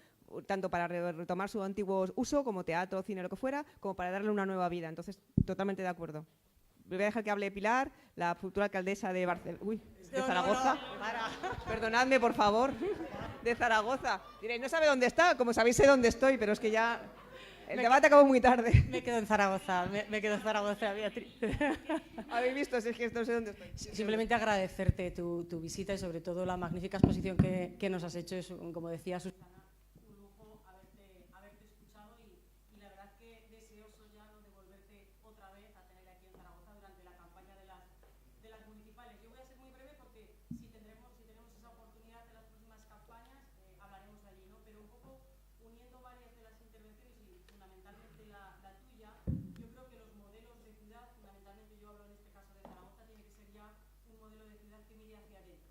tanto para retomar su antiguo uso, como teatro, cine, lo que fuera, como para darle una nueva vida. Entonces, totalmente de acuerdo. Voy a dejar que hable Pilar, la futura alcaldesa de Zaragoza. Perdonadme, por favor, de Zaragoza. Diréis, no sabe dónde está, como sabéis sé dónde estoy, pero es que ya el debate acabó muy tarde. Me quedo en Zaragoza, Beatriz. ¿Habéis visto? Es que no sé dónde estoy. Simplemente agradecerte tu visita y sobre todo la magnífica exposición que nos has hecho. Es, como decía Susana, un lujo haberte escuchado y la verdad que deseoso ya de volverte otra vez a tener aquí en Zaragoza durante la campaña de las municipales. Yo voy a ser muy breve porque si tenemos esa oportunidad en las próximas campañas hablaremos allí, ¿no? Pero un poco uniendo varias de las intervenciones y fundamentalmente la tuya, yo creo que los modelos de ciudad, fundamentalmente yo hablo en este caso de Zaragoza, tiene que ser ya un modelo de ciudad que mire hacia adentro.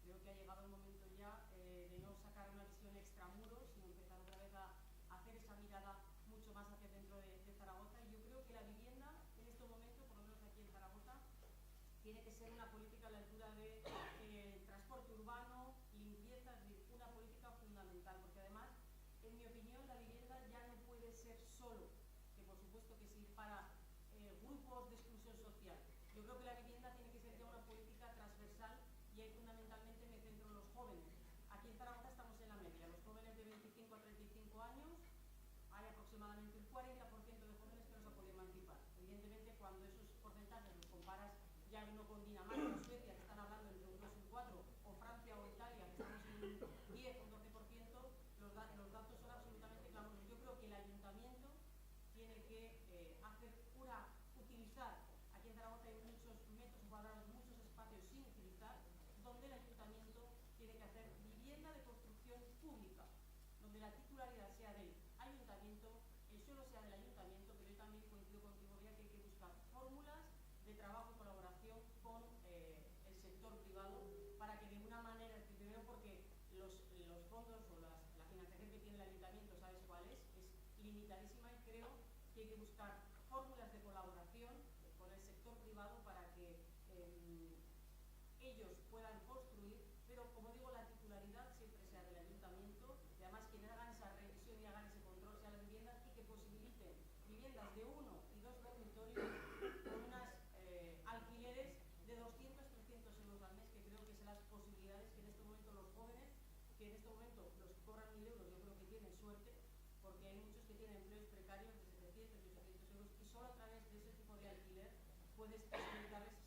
Creo que ha llegado el momento ya de no sacar una visión extramuros, sino empezar otra vez a hacer esa mirada mucho más hacia dentro de Zaragoza. Y yo creo que la vivienda en este momento, por lo menos aquí en Zaragoza, tiene que ser una política a la altura de transporte urbano, limpieza, es decir, una política fundamental, porque además, en mi opinión, la vivienda ya no puede ser solo, que por supuesto que sí, para grupos de exclusión social. Yo creo que la vivienda tiene que ser ya una política transversal y ahí fundamentalmente me centro en los jóvenes. Aquí en Zaragoza estamos en la media, los jóvenes de 25 a 35 años, hay aproximadamente un 40% de jóvenes que no se han podido emancipar. Evidentemente, cuando esos porcentajes los comparas ya no con Dinamarca o Suecia, que están hablando entre un 2 y un 4, o Francia o Italia, que estamos en un 10 o un 12%, los datos son absolutamente clamorosos. Yo creo que el ayuntamiento tiene que utilizar, aquí en Zaragoza hay muchos metros cuadrados, muchos espacios sin utilizar, donde el ayuntamiento tiene que hacer vivienda de construcción pública, donde la titularidad sea del ayuntamiento, el suelo sea del ayuntamiento, pero yo también coincido contigo, Bea, que hay que buscar fórmulas de trabajo y colaboración con el sector privado para que de una manera, primero porque los fondos o la financiación que tiene el ayuntamiento, ¿sabes cuál es limitadísima, y creo que hay que buscar fórmulas de colaboración con el sector privado para que ellos puedan construir, pero como digo, la titularidad siempre sea del ayuntamiento y además quienes hagan esa revisión y hagan ese control sean las viviendas y que posibiliten viviendas de 1 y 2 dormitorios con unos alquileres de 200, 300 euros al mes, que creo que son las posibilidades que en este momento los jóvenes, que en este momento los que cobran 1.000 euros, yo creo que tienen suerte, porque hay muchos que tienen empleos precarios de 700 y 800 euros y solo a través de ese tipo de alquiler puedes posibilitarles